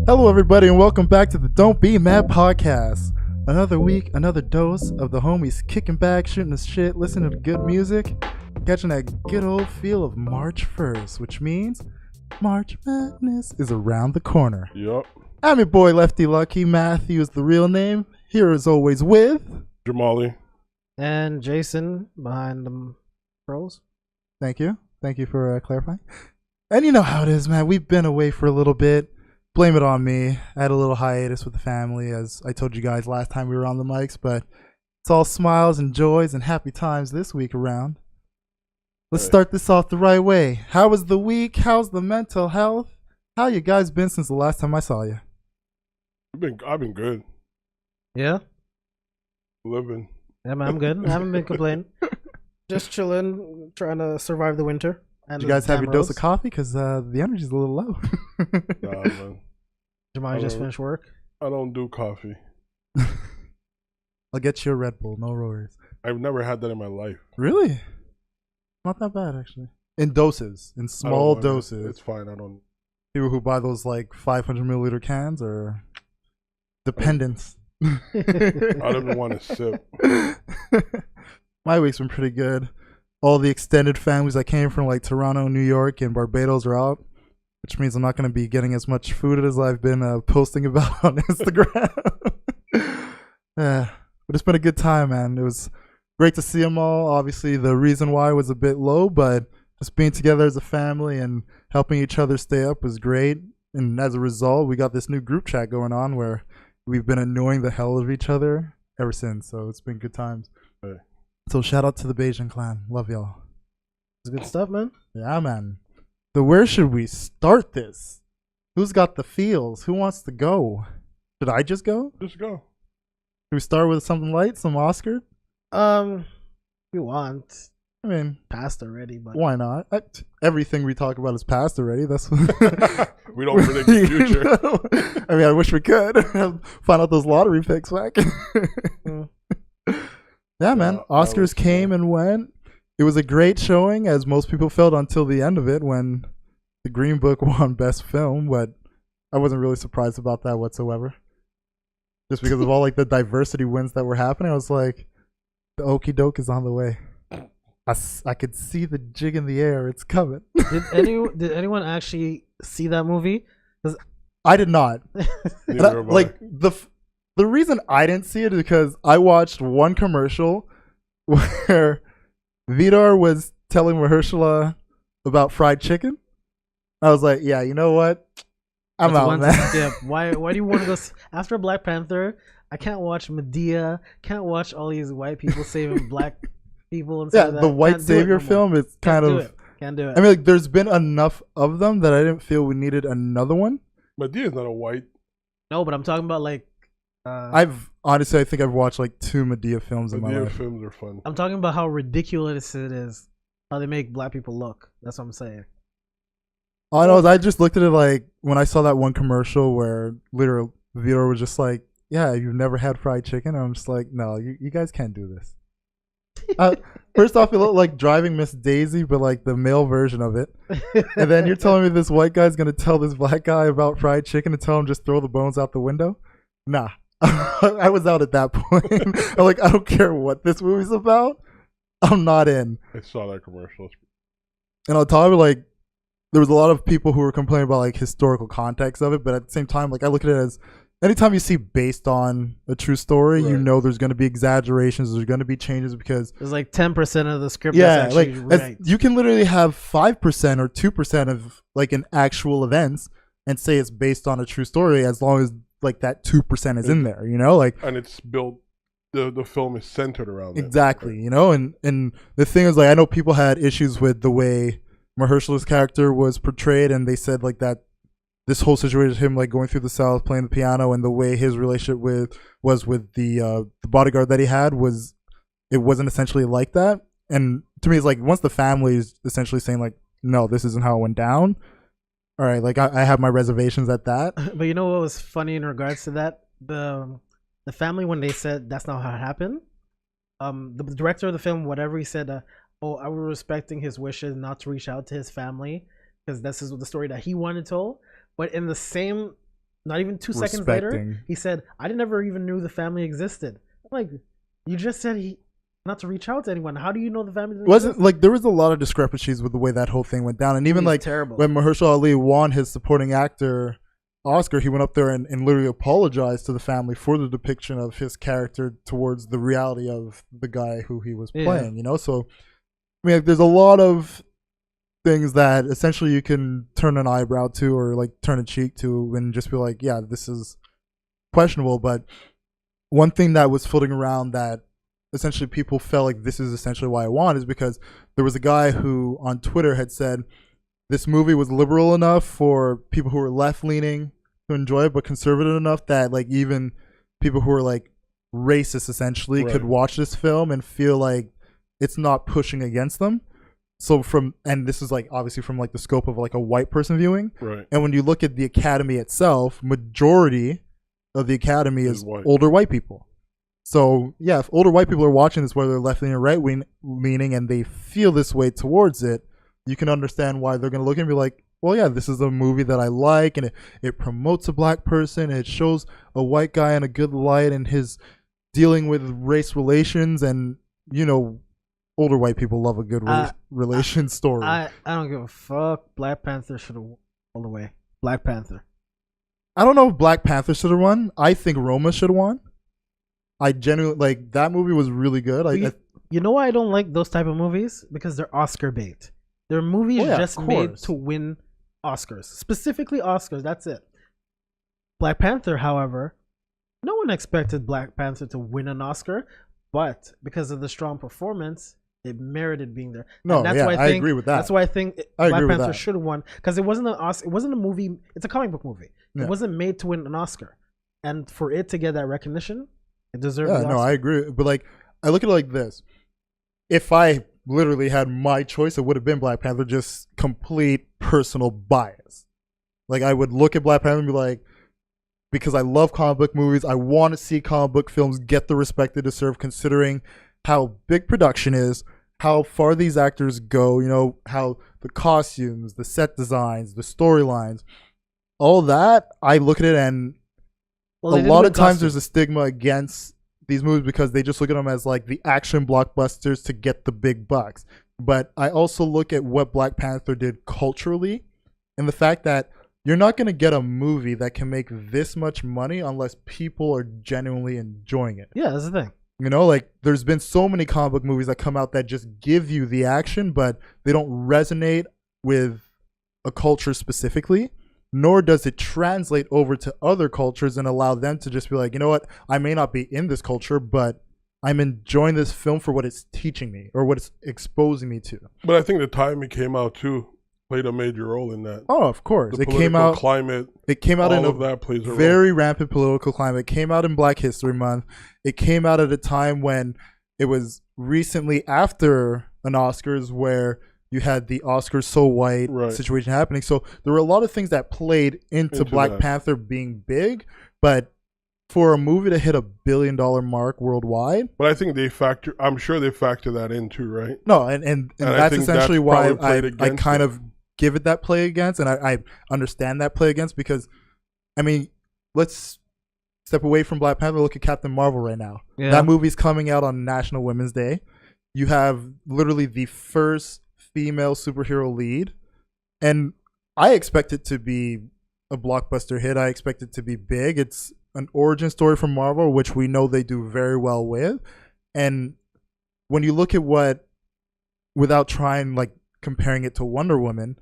Hello, everybody, and welcome back to the Don't Be Mad podcast. Another week, another dose of the homies kicking back, shooting the shit, listening to good music, catching that good old feel of March 1st, which means March Madness is around the corner. Yup. I'm your boy Lefty Lucky. Matthew is the real name. Here as always with Jamali. And Jason behind the pros. Thank you for clarifying. And you know how it is, man. We've been away for a little bit. Blame it on me. I had a little hiatus with the family, as I told you guys last time we were on the mics, but it's all smiles and joys and happy times this week around. Let's start this off the right way. How was the week? How's the mental health? How you guys been since the last time I saw you? I've been good. Yeah? Living. Yeah, man, I'm good. I haven't been complaining. Just chilling, trying to survive the winter. And Did you guys have your dose of coffee? Because the energy's a little low. Nah, man. Jamali just finished work? I don't do coffee. I'll get you a Red Bull, no worries. I've never had that in my life. Really? Not that bad, actually. In doses, in small doses. It's fine. I don't. People who buy those like 500 milliliter cans are dependents. I don't even want to sip. My week's been pretty good. All the extended families that came from like Toronto, New York, and Barbados are out, which means I'm not going to be getting as much food as I've been posting about on Instagram. But it's been a good time, man. It was great to see them all. Obviously, the reason why was a bit low, but just being together as a family and helping each other stay up was great. And as a result, we got this new group chat going on where we've been annoying the hell of each other ever since. So it's been good times. Hey. So shout out to the Bajan clan. Love y'all. It's good stuff, man. Yeah, man. So where should we start this? Who's got the feels? Who wants to go? Should I just go? Just go. Should we start with something light? Some Oscar? We want. I mean, passed already, but why not? Everything we talk about is past already. That's we don't predict the future. I mean, I wish we could find out those lottery picks back. Yeah, man. Oscars came and went. It was a great showing, as most people felt until the end of it when the Green Book won Best Film, but I wasn't really surprised about that whatsoever. Just because of all like the diversity wins that were happening, I was like, the okie doke is on the way. I could see the jig in the air. It's coming. Did anyone actually see that movie? I did not. Like the reason I didn't see it is because I watched one commercial where Vidar was telling Mahershala about fried chicken. I was like, yeah, you know what? I'm out, man. Yeah, why do you want to go after Black Panther? I can't watch Medea. Can't watch all these white people saving black people. And yeah, stuff like the that. white savior film is kind of. Can't do it. I mean, like, there's been enough of them that I didn't feel we needed another one. Medea is not a white. No, but I'm talking about like. I think I've watched like 2 Medea films in my life. Medea films are fun. I'm talking about how ridiculous it is, how they make black people look. That's what I'm saying. I know. I just looked at it like when I saw that one commercial where literally Vidar was just like, "Yeah, you've never had fried chicken." And I'm just like, "No, you guys can't do this." First off, it looked like Driving Miss Daisy, but like the male version of it. And then you're telling me this white guy's gonna tell this black guy about fried chicken and tell him just throw the bones out the window? Nah. I was out at that point. I'm like, I don't care what this movie's about. I'm not in. I saw that commercial. And on top of it, like, there was a lot of people who were complaining about like historical context of it, but at the same time, like I look at it as anytime you see based on a true story, right, you know there's going to be exaggerations, there's going to be changes because there's like 10% of the script. Yeah, that's actually like right. You can literally have 5% or 2% of like an actual events and say it's based on a true story as long as like that 2% is in there, you know, like, and it's built. The film is centered around exactly, it. You know, and the thing is, like, I know people had issues with the way Mahershala's character was portrayed, and they said like that this whole situation, him like going through the South, playing the piano, and the way his relationship was with the bodyguard that he had it wasn't essentially like that. And to me, it's like once the family is essentially saying like, no, this isn't how it went down. All right, like I have my reservations at that. But you know what was funny in regards to that? The family, when they said that's not how it happened, the director of the film, whatever he said, I was respecting his wishes not to reach out to his family because this is the story that he wanted told. But in the same Not even 2 seconds later, respecting. he said, "I never even knew the family existed." I'm like, you just said he not to reach out to anyone. How do you know the family didn't Wasn't exist? like there was a lot of discrepancies with the way that whole thing went down, and even It was like terrible. when Mahershala Ali won his supporting actor Oscar, he went up there and literally apologized to the family for the depiction of his character towards the reality of the guy who he was Yeah. playing. You know, so I mean, like, there's a lot of things that essentially you can turn an eyebrow to or like turn a cheek to and just be like, yeah, this is questionable. But one thing that was floating around that essentially people felt like this is essentially why I won is because there was a guy who on Twitter had said this movie was liberal enough for people who were left leaning to enjoy it, but conservative enough that like even people who were like racist essentially could Right. watch this film and feel like it's not pushing against them. So and this is like obviously from like the scope of like a white person viewing. Right. And when you look at the Academy itself, majority of the Academy is white. older white people. So yeah, if older white people are watching this, whether they're left leaning or right leaning, and they feel this way towards it, you can understand why they're gonna look and be like, well, yeah, this is a movie that I like, and it promotes a black person, and it shows a white guy in a good light, and his dealing with race relations, and you know, older white people love a good race relation story. I don't give a fuck. Black Panther should have won all the way. Black Panther. I don't know if Black Panther should have won. I think Roma should have won. I genuinely like that movie was really good. You know why I don't like those type of movies? Because they're Oscar bait. They're movies Oh, yeah, just of made course. to win Oscars. Specifically Oscars, that's it. Black Panther, however, no one expected Black Panther to win an Oscar, but because of the strong performance, it merited being there. No, And that's yeah, why I agree with that. That's why I think I Black agree with Panther that. should have won, because it wasn't it wasn't a movie. It's a comic book movie. Yeah. It wasn't made to win an Oscar, and for it to get that recognition, it deserves. Yeah, the no, Oscar. I agree. But like, I look at it like this: if I literally had my choice, it would have been Black Panther. Just complete personal bias. Like, I would look at Black Panther and be like, because I love comic book movies, I want to see comic book films get the respect they deserve, considering how big production is, how far these actors go. You know, how the costumes, the set designs, the storylines, all that. I look at it and Well, a they didn't lot win of times costumes. there's a stigma against these movies because they just look at them as like the action blockbusters to get the big bucks. But I also look at what Black Panther did culturally and the fact that you're not going to get a movie that can make this much money unless people are genuinely enjoying it. Yeah, that's the thing. You know, like there's been so many comic book movies that come out that just give you the action, but they don't resonate with a culture specifically, nor does it translate over to other cultures and allow them to just be like, you know what, I may not be in this culture, but I'm enjoying this film for what it's teaching me or what it's exposing me to. But I think the time it came out too played a major role in that. Oh, of course. The It political came out climate. It came out all in of a that plays a very rampant political climate. It came out in Black History Month. It came out at a time when it was recently after an Oscars where you had the Oscars so white Right. situation happening. So there were a lot of things that played into Black that. Panther being big, but for a movie to hit $1 billion mark worldwide, But I think I'm sure they factor that in too, right? no, and I that's think essentially that's why probably played I against kind it. of give it that play against, and I understand that play against because, I mean, let's step away from Black Panther. Look at Captain Marvel right now. Yeah. That movie's coming out on National Women's Day. You have literally the first female superhero lead, and I expect it to be a blockbuster hit. I expect it to be big. It's an origin story from Marvel, which we know they do very well with. And when you look at what, without trying like comparing it to Wonder Woman,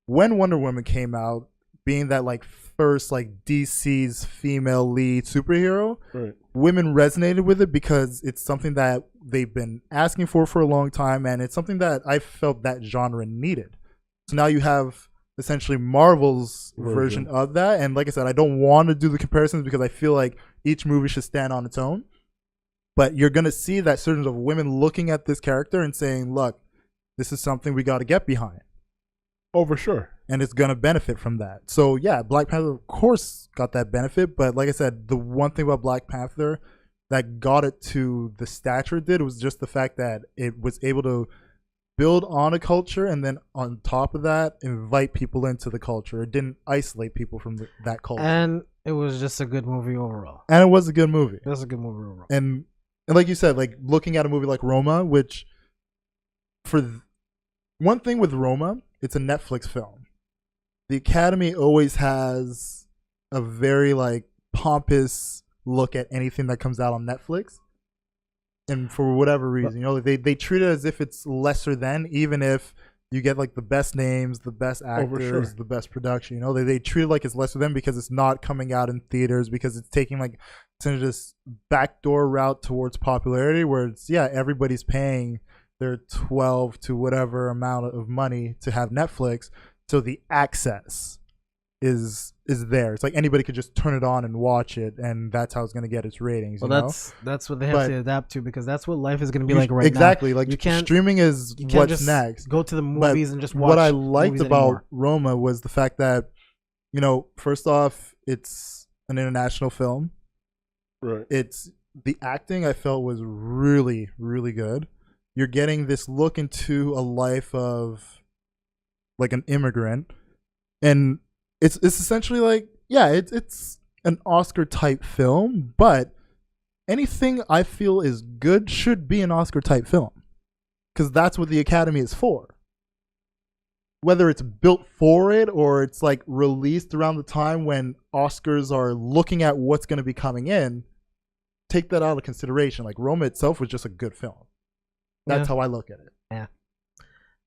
when Wonder Woman came out, being that like first like DC's female lead superhero, Right. women resonated with it because it's something that they've been asking for a long time, and it's something that I felt that genre needed. So now you have essentially Marvel's version of that, and like I said, I don't want to do the comparisons because I feel like each movie should stand on its own. But you're gonna see that surge of women looking at this character and saying, "Look, this is something we got to get behind." Oh, for sure. And it's going to benefit from that. So, yeah, Black Panther, of course, got that benefit. But like I said, the one thing about Black Panther that got it to the stature it did was just the fact that it was able to build on a culture and then on top of that, invite people into the culture. It didn't isolate people from that culture. And It was just a good movie overall. And it was a good movie. It was a good movie overall. And like you said, like looking at a movie like Roma, which one thing with Roma, it's a Netflix film. The Academy always has a very like pompous look at anything that comes out on Netflix. And for whatever reason, they treat it as if it's lesser than, even if you get like the best names, the best actors, the best production. They treat it like it's lesser than because it's not coming out in theaters, because it's taking like this backdoor route towards popularity, where it's everybody's paying their 12 to whatever amount of money to have Netflix, so the access is there. It's like anybody could just turn it on and watch it, and that's how it's going to get its ratings. Well, that's what they have to adapt to, because that's what life is going to be like right now. Exactly. Like you can't, streaming is what's next. Go to the movies and just watch. What I liked about Roma was the fact that, first off, it's an international film. Right. It's the acting I felt was really, really good. You're getting this look into a life of like an immigrant, and it's essentially like, it's an Oscar type film, but anything I feel is good should be an Oscar type film, because that's what the Academy is for. Whether it's built for it or it's like released around the time when Oscars are looking at what's going to be coming in, take that out of consideration. Like Roma itself was just a good film. That's how I look at it. Yeah.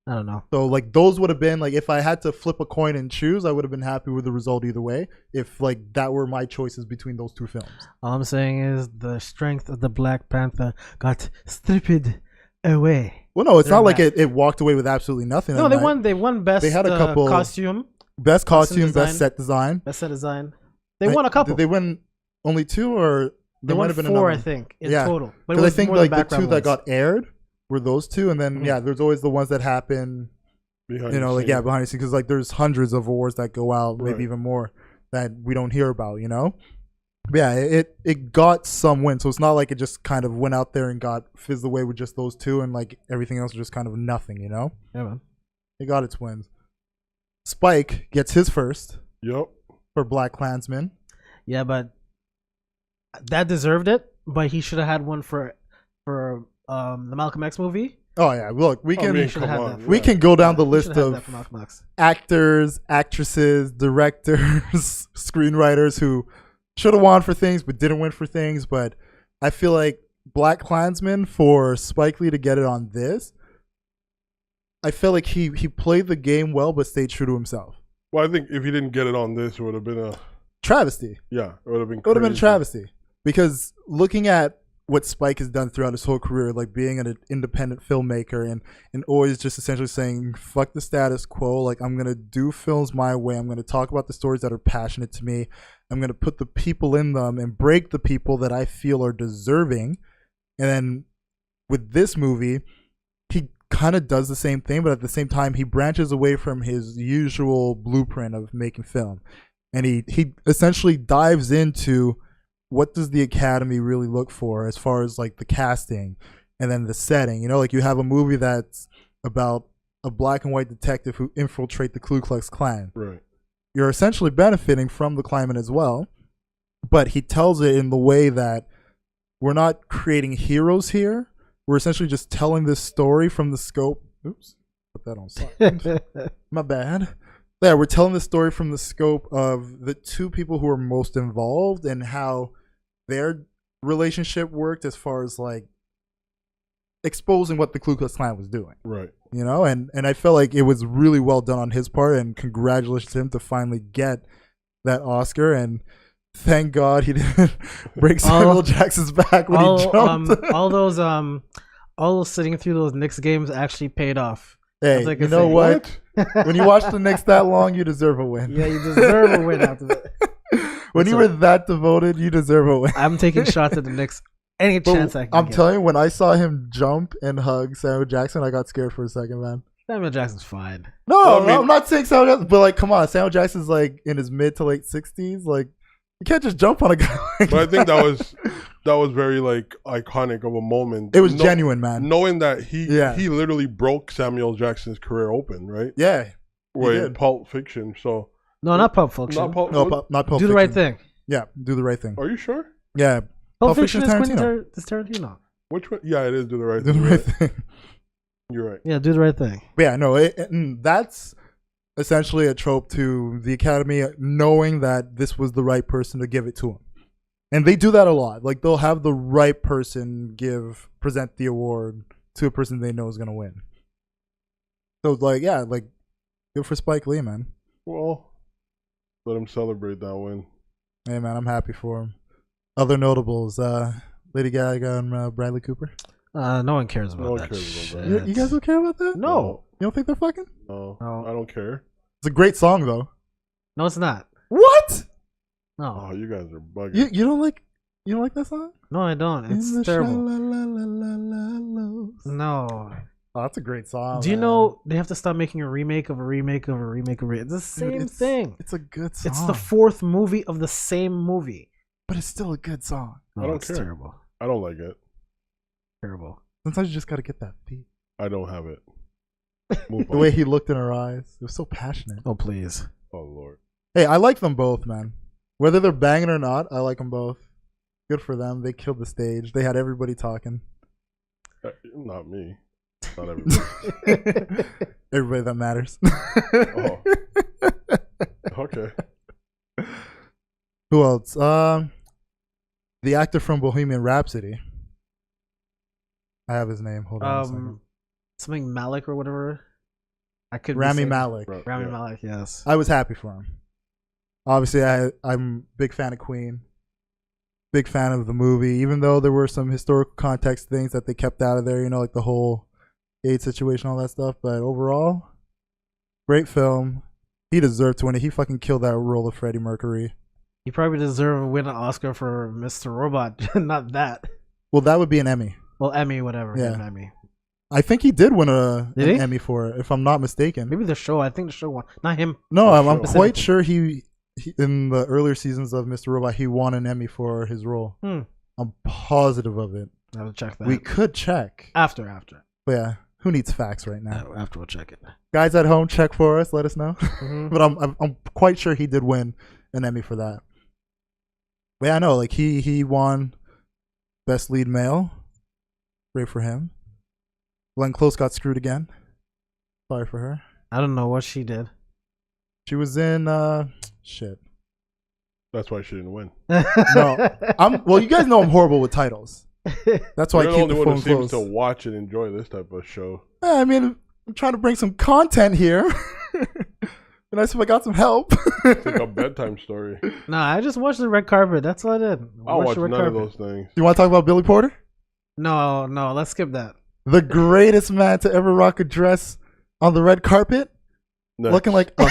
I don't know. So like those would have been like, if I had to flip a coin and choose, I would have been happy with the result either way, if like that were my choices between those two films. All I'm saying is the strength of the Black Panther got stripped away. Well, no, it's not like it walked away with absolutely nothing. No, they won best. They had a couple costume, best costume, best set design. They won a couple. Did they win only two, or they won four? I think in total. But I think like the two that got aired were those two, and then there's always the ones that happen behind the scenes, because like there's hundreds of awards that go out, maybe even more, that we don't hear about. But yeah, it got some wins, so it's not like it just kind of went out there and got fizzed away with just those two, and like everything else was just kind of nothing. Yeah, man. It got its wins. Spike gets his first. Yep. For Black Klansman. Yeah, but that deserved it. But he should have had one for the Malcolm X movie. Oh yeah, look, we can go down the list of actors, actresses, directors, screenwriters who should have won for things but didn't win for things. But I feel like Black Klansman, for Spike Lee to get it on this, I feel like he played the game well but stayed true to himself. Well, I think if he didn't get it on this, it would have been a travesty. Yeah, it would have been. It would have been a travesty, because looking at what Spike has done throughout his whole career, like being an independent filmmaker and always just essentially saying, fuck the status quo, like I'm going to do films my way, I'm going to talk about the stories that are passionate to me, I'm going to put the people in them and break the people that I feel are deserving. And then with this movie, he kind of does the same thing, but at the same time, he branches away from his usual blueprint of making film. And he essentially dives into, what does the Academy really look for as far as like the casting and then the setting? Like you have a movie that's about a black and white detective who infiltrate the Ku Klux Klan. Right. You're essentially benefiting from the climate as well, but he tells it in the way that we're not creating heroes here. We're essentially just telling this story from the scope. Oops, put that on silent. My bad. Yeah, we're telling the story from the scope of the two people who are most involved and how their relationship worked, as far as like exposing what the Ku Klux Klan was doing. Right. And I felt like it was really well done on his part, and congratulations to him to finally get that Oscar. And thank God he didn't break Samuel Jackson's back when he jumped. all those sitting through those Knicks games actually paid off. Hey, you know what? When you watch the Knicks that long, you deserve a win. Yeah, you deserve a win after that. When you were that devoted, you deserve a win. I'm taking shots at the Knicks any chance I can. I'm telling you, when I saw him jump and hug Samuel Jackson, I got scared for a second, man. Samuel Jackson's fine. No, I'm not saying Samuel Jackson, but like, come on, Samuel Jackson's like in his mid to late 60s. Like, you can't just jump on a guy. But I think that was very like iconic of a moment. It was genuine, man. Knowing that he literally broke Samuel Jackson's career open, right? Yeah. Wait, Pulp Fiction. So no, not Pulp Fiction. Not Pulp Do Fiction. the right thing. Yeah, Do the Right Thing. Are you sure? Yeah. Pulp Fiction is Tarantino. Tarantino. Which one? Yeah, it is Do the Right Do Thing. the Right Thing. You're right. Yeah, Do the Right Thing. But yeah, no, that's essentially a trope to the Academy, knowing that this was the right person to give it to him. And they do that a lot. Like, they'll have the right person present the award to a person they know is going to win. So, like, yeah, like, good for Spike Lee, man. Well, let him celebrate that win. Hey, man, I'm happy for him. Other notables, Lady Gaga and Bradley Cooper. No one cares about No one that. cares about shit. You guys don't care about that? No. You don't think they're fucking? No, No. I don't care. It's a great song, though. No, it's not. What? Oh, No. you guys are bugging. You don't like that song? No, I don't. In the It's terrible. sha-la-la-la-la-los. No. Oh, that's a great song. Do you man. know they have to stop making a remake of a remake of a remake of a remake? It's the same Dude, thing. It's a good song. It's the fourth movie of the same movie. but it's still a good song. I don't it's care. terrible. I don't like it. Terrible. Sometimes you just gotta get that beat. I don't have it. Move The on. way he looked in her eyes, it was so passionate. Oh, please. Oh Lord. Hey, I like them both, man. Whether they're banging or not, I like them both. Good for them. They killed the stage. They had everybody talking. Not me. Not everybody. Everybody that matters. Oh. Okay. Who else? The actor from Bohemian Rhapsody. I have his name. Hold on a second. Something Malik or whatever. I could be Rami saying- Malek. Right, Rami yeah. Malek, yes. I was happy for him. Obviously, I'm a big fan of Queen. Big fan of the movie, even though there were some historical context things that they kept out of there, you know, like the whole AIDS situation, all that stuff. But overall, great film. He deserved to win it. He fucking killed that role of Freddie Mercury. He probably deserved to win an Oscar for Mr. Robot, not that. Well, that would be an Emmy. Well, Emmy, whatever. Yeah. An Emmy. I think he did win an Did he? Emmy for it, if I'm not mistaken. Maybe the show. I think the show won. Not him. No, The I'm show. quite sure he in the earlier seasons of Mr. Robot, he won an Emmy for his role. I'm positive of it. I will check that. We could check. After. But yeah, who needs facts right now? After we'll check it. Guys at home, check for us. Let us know. Mhm. But I'm quite sure he did win an Emmy for that. But yeah, I know. Like he won Best Lead Male. Great for him. Glenn Close got screwed again. Sorry for her. I don't know what she did. She was in shit. That's why she didn't win. No, well, you guys know I'm horrible with titles. That's why You're I the keep only the one who phone seems close. to watch and enjoy this type of show. I mean, I'm trying to bring some content here. Be nice if I got some help. It's like a bedtime story. Nah, I just watched the red carpet. That's all I did. I'll watch the red none of carpet. those things. You want to talk about Billy Porter? No, let's skip that. The greatest man to ever rock a dress on the red carpet, Next. looking like a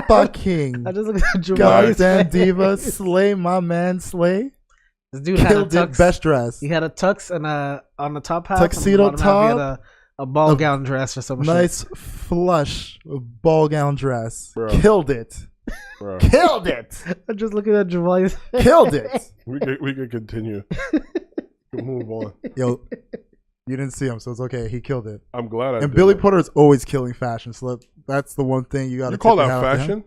fucking I just looked at Javari's goddamn face. diva. Slay, my man, slay. This dude had a Killed tux. it, best dress. He had a tux and on the top half. Tuxedo on the bottom half, he top. had a ball gown dress or some Nice flush ball gown dress. Bro. Killed it. Bro, Killed it. shit. I'm just looking at Javari's face. Killed it. we could continue. We'll move on. Yo, you didn't see him, so it's okay. He killed it. I'm glad I And did Billy that. Porter is always killing fashion, so that's the one thing you got to You call that fashion?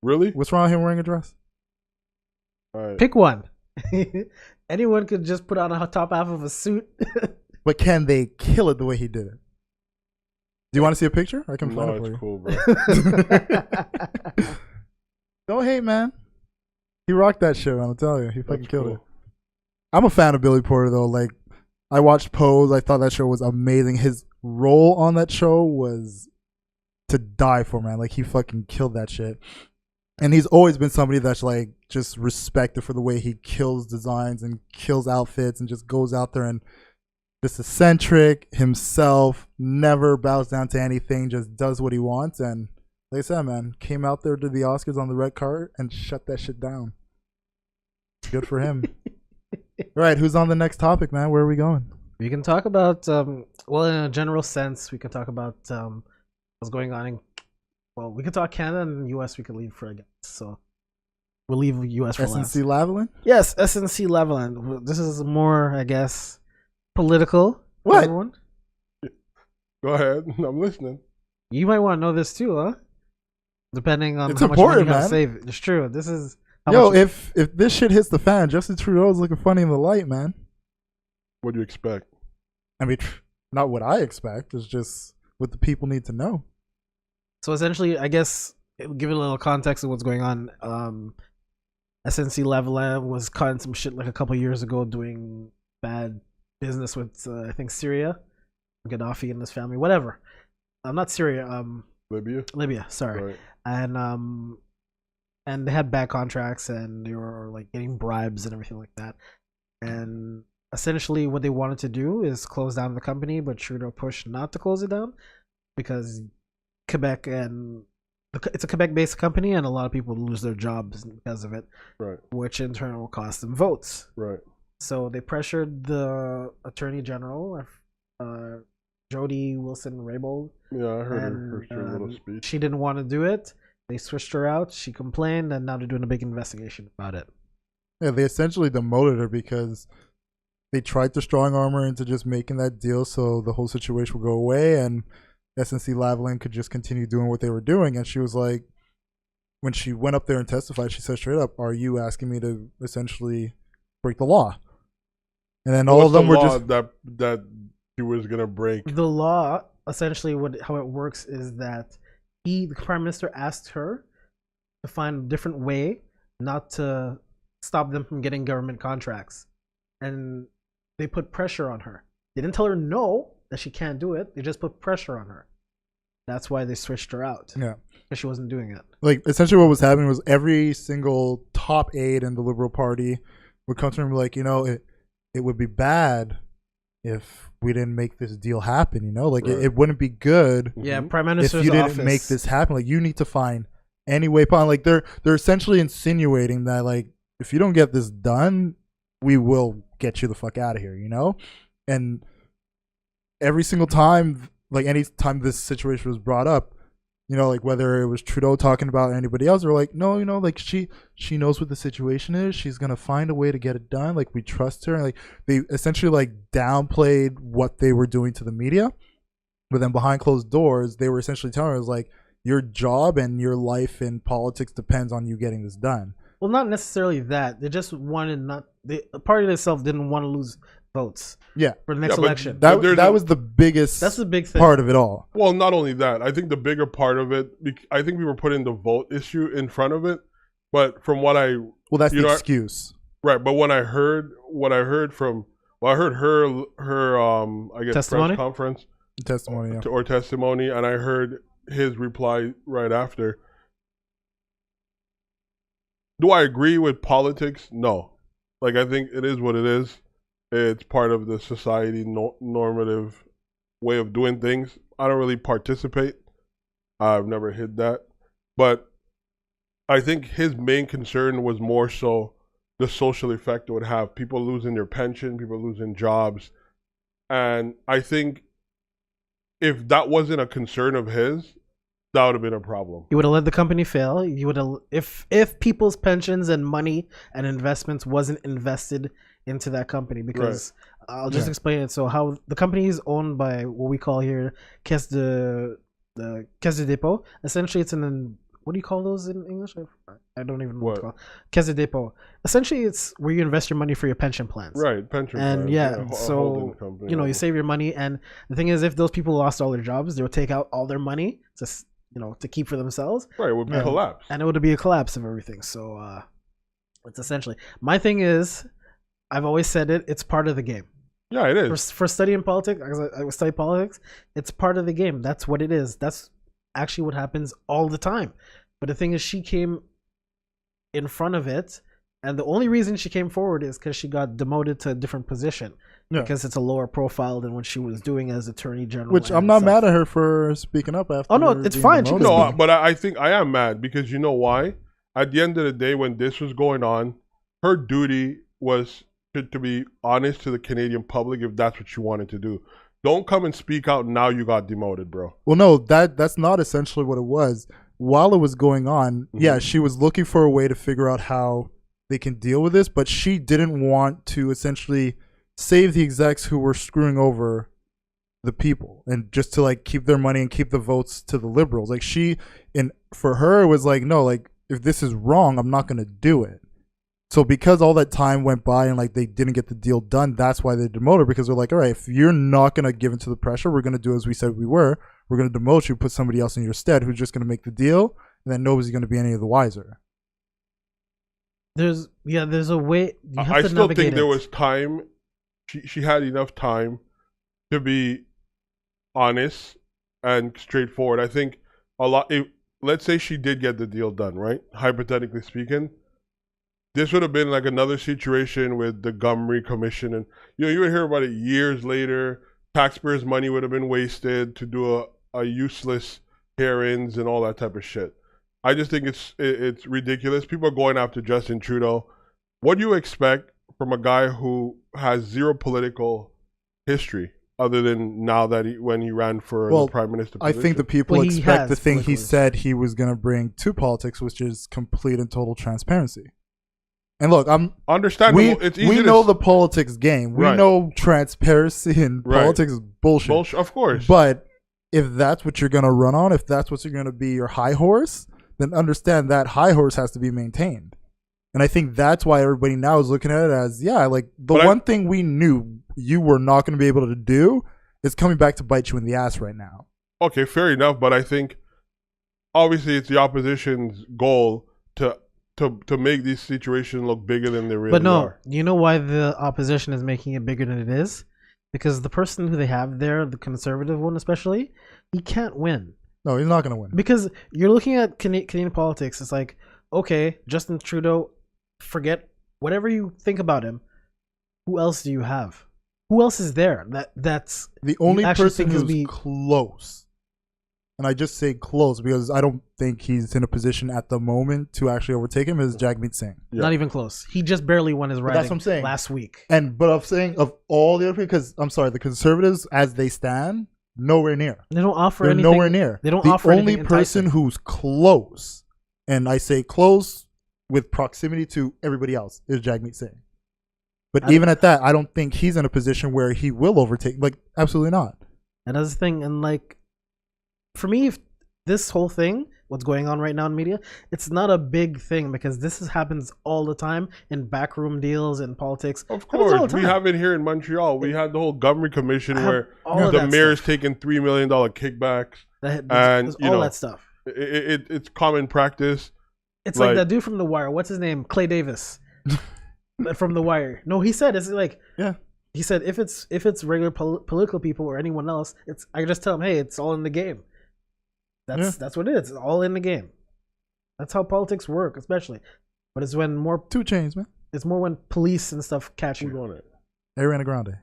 Really? What's wrong with him wearing a dress? All right. Pick one. Anyone could just put on a top half of a suit. But can they kill it the way he did it? Do you want to see a picture? I can find No, it for it's you. cool, bro. Don't hate, man. He rocked that shit, man. I'll tell you. He fucking That's killed cool. it. I'm a fan of Billy Porter, though. Like, I watched Pose. I thought that show was amazing. His role on that show was to die for, man. Like, he fucking killed that shit. And he's always been somebody that's, like, just respected for the way he kills designs and kills outfits and just goes out there and just eccentric himself, never bows down to anything, just does what he wants. And like I said, man, came out there to the Oscars on the red carpet and shut that shit down. Good for him. All right, who's on the next topic, man? Where are we going? We can talk about, well, in a general sense, we can talk about what's going on in, well, we can talk Canada and U.S. We could leave for, I guess. So we'll leave U.S. for last. SNC-Lavalin? Yes, SNC-Lavalin. This is more, I guess, political. for What? everyone. Go ahead. I'm listening. You might want to know this too, huh? Depending on It's how much money you important, gotta man. save. It's true. This Yo, if this shit hits the fan, Justin Trudeau is looking funny in the light, man. What do you expect? I mean, not what I expect. It's just what the people need to know. So essentially, I guess, give it a little context of what's going on. SNC-Lavalin was caught in some shit like a couple years ago doing bad business with, I think, Syria, Gaddafi and his family, whatever. Not Syria. Libya. Sorry. Right. And they had bad contracts, and they were like getting bribes and everything like that. And essentially, what they wanted to do is close down the company, but Trudeau pushed not to close it down because Quebec and it's a Quebec-based company, and a lot of people lose their jobs because of it, right? Which in turn will cost them votes, right? So they pressured the Attorney General, Jody Wilson-Raybould. Yeah, I heard her little speech. She didn't want to do it. They switched her out. She complained, and now they're doing a big investigation about it. Yeah, they essentially demoted her because they tried to strong arm her into just making that deal so the whole situation would go away, and SNC-Lavalin could just continue doing what they were doing. And she was like, when she went up there and testified, she said straight up, "Are you asking me to essentially break the law?" And then all of them were just that she was gonna break the law. Essentially, how it works is that the Prime Minister asked her to find a different way not to stop them from getting government contracts, and they put pressure on her. They didn't tell her no, that she can't do it. They just put pressure on her. That's why they switched her out. Yeah, because she wasn't doing it. Like, essentially what was happening was every single top aide in the Liberal Party would come to her and be like, it would be bad if we didn't make this deal happen, like right. it wouldn't be good. Yeah, Prime Minister's if you didn't make this happen. Like, you need to find any way possible. Like, they're essentially insinuating that, like, if you don't get this done, we will get you the fuck out of here, And every single time, like, any time this situation was brought up, like, whether it was Trudeau talking about anybody else, or like, no, like, she knows what the situation is. She's gonna find a way to get it done. Like, we trust her. And, like, they essentially, like, downplayed what they were doing to the media, but then behind closed doors, they were essentially telling her, like, your job and your life in politics depends on you getting this done. Well, not necessarily that. They just wanted the party itself didn't want to lose votes. Yeah, for the next election. That was the biggest. That's the big thing. Part of it all. Well, not only that, I think the bigger part of it. I think we were putting the vote issue in front of it, but from what that's the excuse, right? But when I heard I heard her I guess testimony? press conference testimony, yeah. or testimony, and I heard his reply right after. Do I agree with politics? No. Like, I think it is what it is. It's part of the society normative way of doing things. I don't really participate. I've never hid that. But I think his main concern was more so the social effect it would have. People losing their pension, people losing jobs. And I think if that wasn't a concern of his, that would have been a problem. You would have let the company fail. You would have, if people's pensions and money and investments wasn't invested into that company, because right. I'll just explain it. So how the company is owned by what we call here Caisse de Dépôt. Essentially, it's what do you call those in English? I don't even know what it's called. Caisse de Dépôt. Essentially, it's where you invest your money for your pension plans. Right, pension plans. And so you save your money. And the thing is, if those people lost all their jobs, they would take out all their money to keep for themselves. Right, it would be a collapse. And it would be a collapse of everything. So it's essentially, my thing is, I've always said it's part of the game. Yeah, it is. For studying politics, I study politics, it's part of the game. That's what it is. That's actually what happens all the time. But the thing is, she came in front of it, and the only reason she came forward is because she got demoted to a different position. Yeah. Because it's a lower profile than what she was doing as Attorney General. Which I'm not mad at her for speaking up after. Oh no, it's fine. No, but I think I am mad because you know why? At the end of the day, when this was going on, her duty was to be honest to the Canadian public if that's what you wanted to do. Don't come and speak out now you got demoted, bro. Well, no, that's not essentially what it was. While it was going on, yeah, she was looking for a way to figure out how they can deal with this, but she didn't want to essentially save the execs who were screwing over the people and just to like keep their money and keep the votes to the Liberals. Like for her, it was like, no, like if this is wrong, I'm not gonna do it. So because all that time went by and like they didn't get the deal done, that's why they demoted her, because they're like, all right, if you're not gonna give into the pressure, we're gonna do as we said we were. We're gonna demote you, put somebody else in your stead who's just gonna make the deal, and then nobody's gonna be any of the wiser. There's a way. You have I to still navigate think there it. was time. She had enough time to be honest and straightforward. I think a lot. Let's say she did get the deal done, right? Hypothetically speaking, this would have been like another situation with the Montgomery Commission, and you would hear about it years later. Taxpayers' money would have been wasted to do a useless hearings and all that type of shit. I just think it's ridiculous. People are going after Justin Trudeau. What do you expect from a guy who has zero political history other than now that when he ran for the prime minister position? I think the people expect the thing he politically. said he was going to bring to politics, which is complete and total transparency. And look, understandable. It's easy we know the politics game. We Right. know transparency in Right. politics is bullshit. Of course. But if that's what you're going to run on, if that's what's going to be your high horse, then understand that high horse has to be maintained. And I think that's why everybody now is looking at it as, like the one thing we knew you were not going to be able to do is coming back to bite you in the ass right now. Okay, fair enough. But I think obviously it's the opposition's goal to make these situations look bigger than they really are. You know why the opposition is making it bigger than it is? Because the person who they have there, the conservative one especially, he can't win. No, he's not going to win. Because you're looking at Canadian politics, it's like, okay, Justin Trudeau, forget whatever you think about him. Who else do you have? Who else is there? That's the only actually person think who's close. And I just say close because I don't think he's in a position at the moment to actually overtake him is Jagmeet Singh. Yeah. not even close. He just barely won his riding that's what I'm saying. last week. But I'm saying of all the other people, because I'm sorry, the conservatives as they stand, nowhere near. They don't offer They're anything. nowhere near. They don't the offer only anything person enticing. who's close, and I say close with proximity to everybody else, is Jagmeet Singh. But even at that, I don't think he's in a position where he will overtake. Like, absolutely not. And that's the thing. And like, for me, if this whole thing, what's going on right now in media, it's not a big thing because happens all the time in backroom deals in politics. Of Happens all the course, we time. have it here in Montreal. We had the whole Montgomery Commission where all of the that mayor's stuff. taking $3 million kickbacks. There's and all that stuff. It's common practice. It's like that dude from The Wire. What's his name? Clay Davis from The Wire. No, he said it's like He said if it's regular political people or anyone else, I just tell them, hey, it's all in the game. That's what it is. It's all in the game. That's how politics work, especially. But it's when more 2 Chainz, man. It's more when police and stuff catch you. On it. Ariana Grande.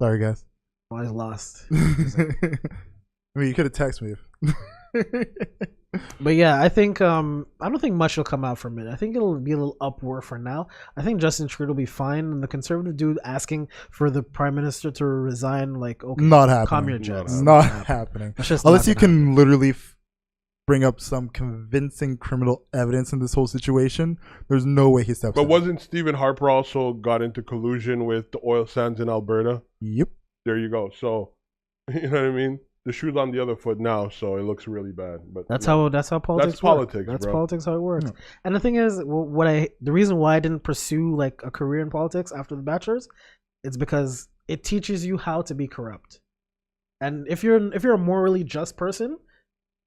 Sorry, guys. Well, I lost. I mean, you could have texted me. But yeah, I think I don't think much will come out from it. I think it'll be a little upward for now. I think Justin Trudeau will be fine, and the conservative dude asking for the prime minister to resign, like, okay, not happening. calm your jets. Not happening. Unless you can literally bring up some convincing criminal evidence in this whole situation, there's no way he steps. But wasn't Stephen Harper also got into collusion with the oil sands in Alberta? Yep. There you go. So, you know what I mean? The shoe's on the other foot now, so it looks really bad. But that's how politics that's politics, work. That's bro. politics how it works. Yeah. And the thing is, the reason why I didn't pursue like a career in politics after the bachelor's, it's because it teaches you how to be corrupt. And if you're a morally just person,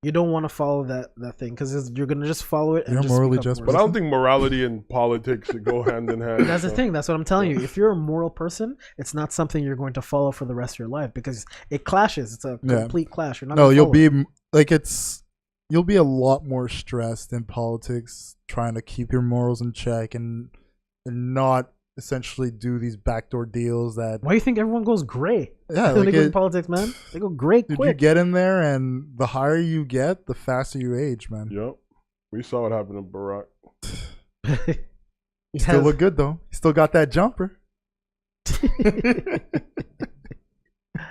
you don't want to follow that thing because you're gonna just follow it. You're and morally become just worse. But I don't think morality and politics go hand in hand. That's the thing. That's what I'm telling you. If you're a moral person, it's not something you're going to follow for the rest of your life because it clashes. It's a complete clash. You're not. No, you'll be a lot more stressed in politics trying to keep your morals in check and not essentially do these backdoor deals that. Why do you think everyone goes gray? Yeah, when they go in politics, man. They go gray quick. You get in there, and the higher you get, the faster you age, man. Yep. We saw what happened to Barack. You still look good though. You still got that jumper.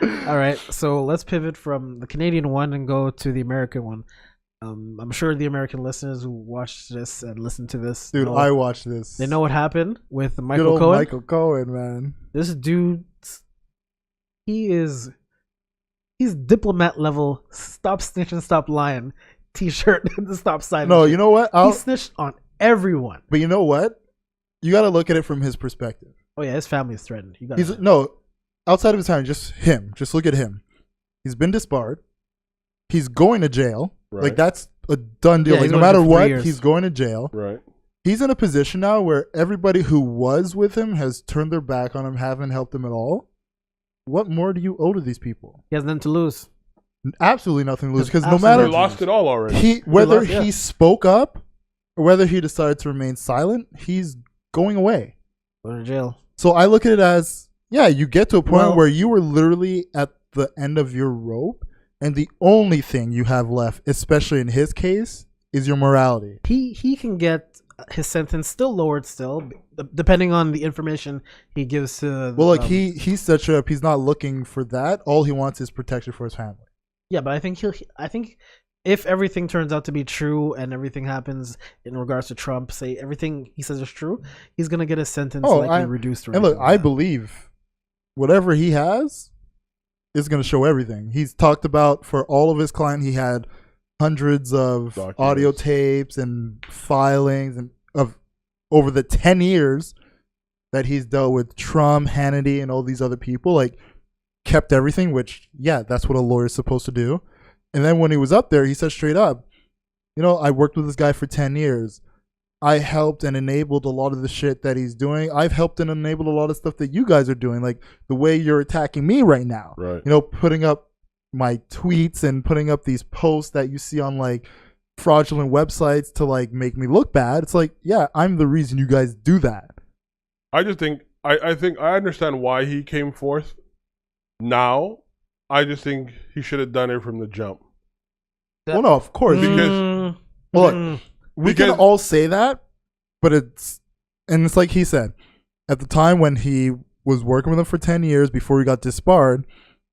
All right, so let's pivot from the Canadian one and go to the American one. I'm sure the American listeners who watch this and listen to this, dude, I watched this. They know what happened with Good Michael old Cohen. Michael Cohen, man. This dude, he's diplomat level. Stop snitching, stop lying. T-shirt and the stop sign. No, you know what? He snitched on everyone. But you know what? You got to look at it from his perspective. Oh yeah, his family is threatened. Outside of his family, just him. Just look at him. He's been disbarred. He's going to jail. Right. Like that's a done deal. Yeah, like he's no going matter to 3 what, years. he's going to jail. Right. He's in a position now where everybody who was with him has turned their back on him, haven't helped him at all. What more do you owe to these people? He has nothing to lose. Absolutely nothing to lose. Because no Absolutely matter They lost it all already. whether lost, yeah. he spoke up or whether he decided to remain silent, he's going away. Go to jail. So I look at it as, yeah, you get to a point Well- where you were literally at the end of your rope, and the only thing you have left, especially in his case, is your morality. He can get his sentence still lowered still, depending on the information he gives to. Well, like he's such up. He's not looking for that. All he wants is protection for his family. Yeah, but I think if everything turns out to be true and everything happens in regards to Trump, say everything he says is true, he's gonna get a sentence likely reduced. And look, I believe whatever he has is going to show everything. He's talked about for all of his clients. He had hundreds of Documents. audio tapes and filings and of over the 10 years that he's dealt with Trump, Hannity, and all these other people. Like, kept everything, which, yeah, that's what a lawyer's supposed to do. And then when he was up there, he said straight up, I worked with this guy for 10 years. I helped and enabled a lot of the shit that he's doing. I've helped and enabled a lot of stuff that you guys are doing, like the way you're attacking me right now. Right. Putting up my tweets and putting up these posts that you see on like fraudulent websites to like make me look bad. It's like, yeah, I'm the reason you guys do that. I just think I think I understand why he came forth. Now, I just think he should have done it from the jump. Well, no, of course. Because Look, we can all say that, but it's like he said, at the time when he was working with him for 10 years before he got disbarred,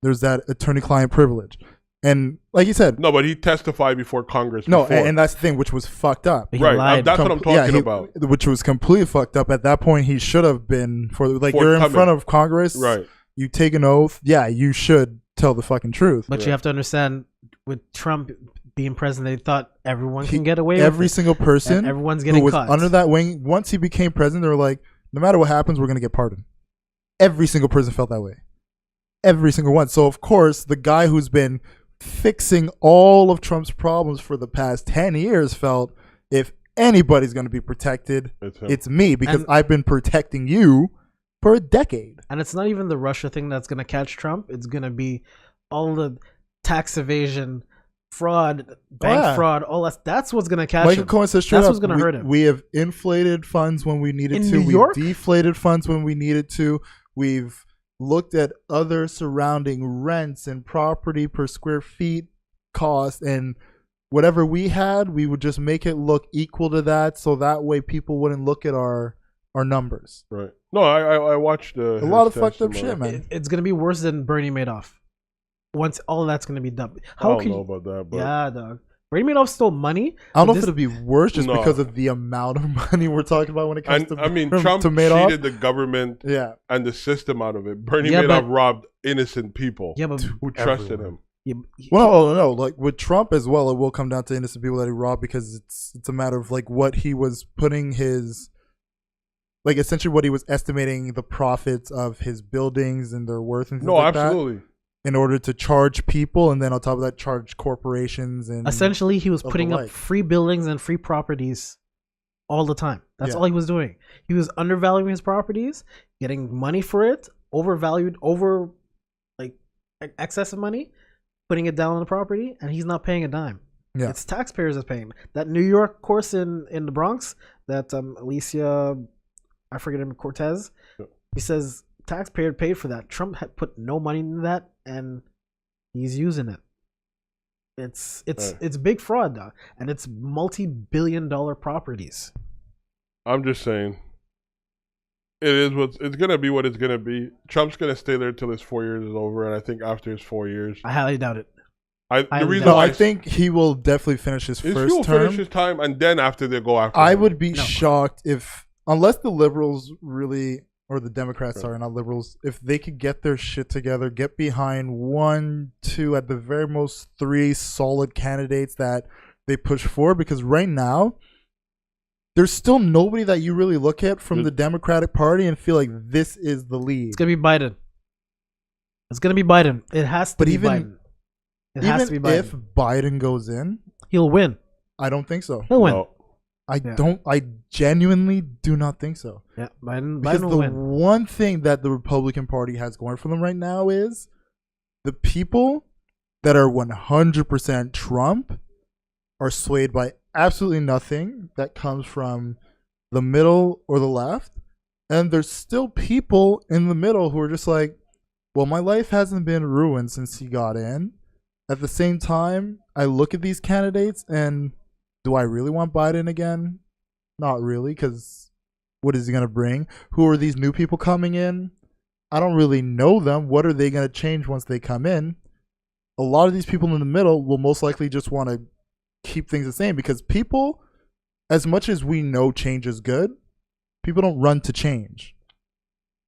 there's that attorney-client privilege. And like you said, no, but he testified before Congress. no, before. and that's the thing, which was fucked up. He right. lied. That's what I'm talking about. Which was completely fucked up. At that point, he should have been you're in Forthcoming. front of Congress, Right. You take an oath. Yeah, you should tell the fucking truth. But Yeah. you have to understand, with Trump being president, they thought everyone can get away with Every it. single person And everyone's who getting was caught. under that wing, once he became president, they were like, no matter what happens, we're going to get pardoned. Every single person felt that way. Every single one. So, of course, the guy who's been fixing all of Trump's problems for the past 10 years felt, if anybody's going to be protected, It's him. it's me, because And- I've been protecting you for a decade. And it's not even the Russia thing that's going to catch Trump. It's going to be all the tax evasion, fraud, bank fraud, all that. That's what's going to catch Michael him. Cohen says straight That's up, what's gonna hurt him. We have inflated funds when we needed In to. New York? We've deflated funds when we needed to. We've looked at other surrounding rents and property per square feet cost, and whatever we had, we would just make it look equal to that, so that way people wouldn't look at our numbers. Right. No, I watched A lot of fucked up shit, man. It's going to be worse than Bernie Madoff. Once all of that's going to be done. I don't know about that, but Yeah, dog. Bernie Madoff stole money. I don't know but if it'll be worse just No. because of the amount of money we're talking about when it comes and to I mean to Trump Madoff. cheated the government Yeah. and the system out of it. Bernie Yeah, Madoff but- robbed innocent people Yeah, but who trusted everyone. him. yeah, Well, no, like with Trump as well, it will come down to innocent people that he robbed, because it's a matter of like what he was putting his, like essentially what he was estimating the profits of his buildings and their worth and things No, like absolutely. that in order to charge people, and then on top of that charge corporations and essentially he was of the putting up like. free buildings and free properties all the time. That's Yeah. all he was doing. He was undervaluing his properties, getting money for it, overvalued, like excessive money, putting it down on the property, and he's not paying a dime. Yeah. It's taxpayers that's paying. That New York course in the Bronx that Alicia, I forget him, Cortez, Yep. he says taxpayer paid for that. Trump had put no money into that, and he's using it. It's big fraud, though, and it's multi-billion-dollar properties. I'm just saying. It's gonna be what it's gonna be. Trump's gonna stay there till his 4 years is over, and I think after his 4 years, I highly doubt it. the I reason No, why I think he will definitely finish his is first he'll term. finish his time, and then after they go after. I him. would be No. shocked if, unless the liberals really, or the Democrats, sorry, not liberals, if they could get their shit together, get behind 1, 2, at the very most 3 solid candidates that they push forward, because right now there's still nobody that you really look at from the Democratic Party and feel like this is the lead. It's gonna be Biden. It's gonna be Biden. It has to be Biden. It has to be Biden. If Biden goes in, He'll win. I don't think so. He'll win. No. I genuinely do not think so. Yeah, Biden Because will the win. one thing that the Republican Party has going for them right now is the people that are 100% Trump are swayed by absolutely nothing that comes from the middle or the left. And there's still people in the middle who are just like, well, my life hasn't been ruined since he got in. At the same time, I look at these candidates and do I really want Biden again? Not really, because what is he going to bring? Who are these new people coming in? I don't really know them. What are they going to change once they come in? A lot of these people in the middle will most likely just want to keep things the same, because people, as much as we know change is good, people don't run to change.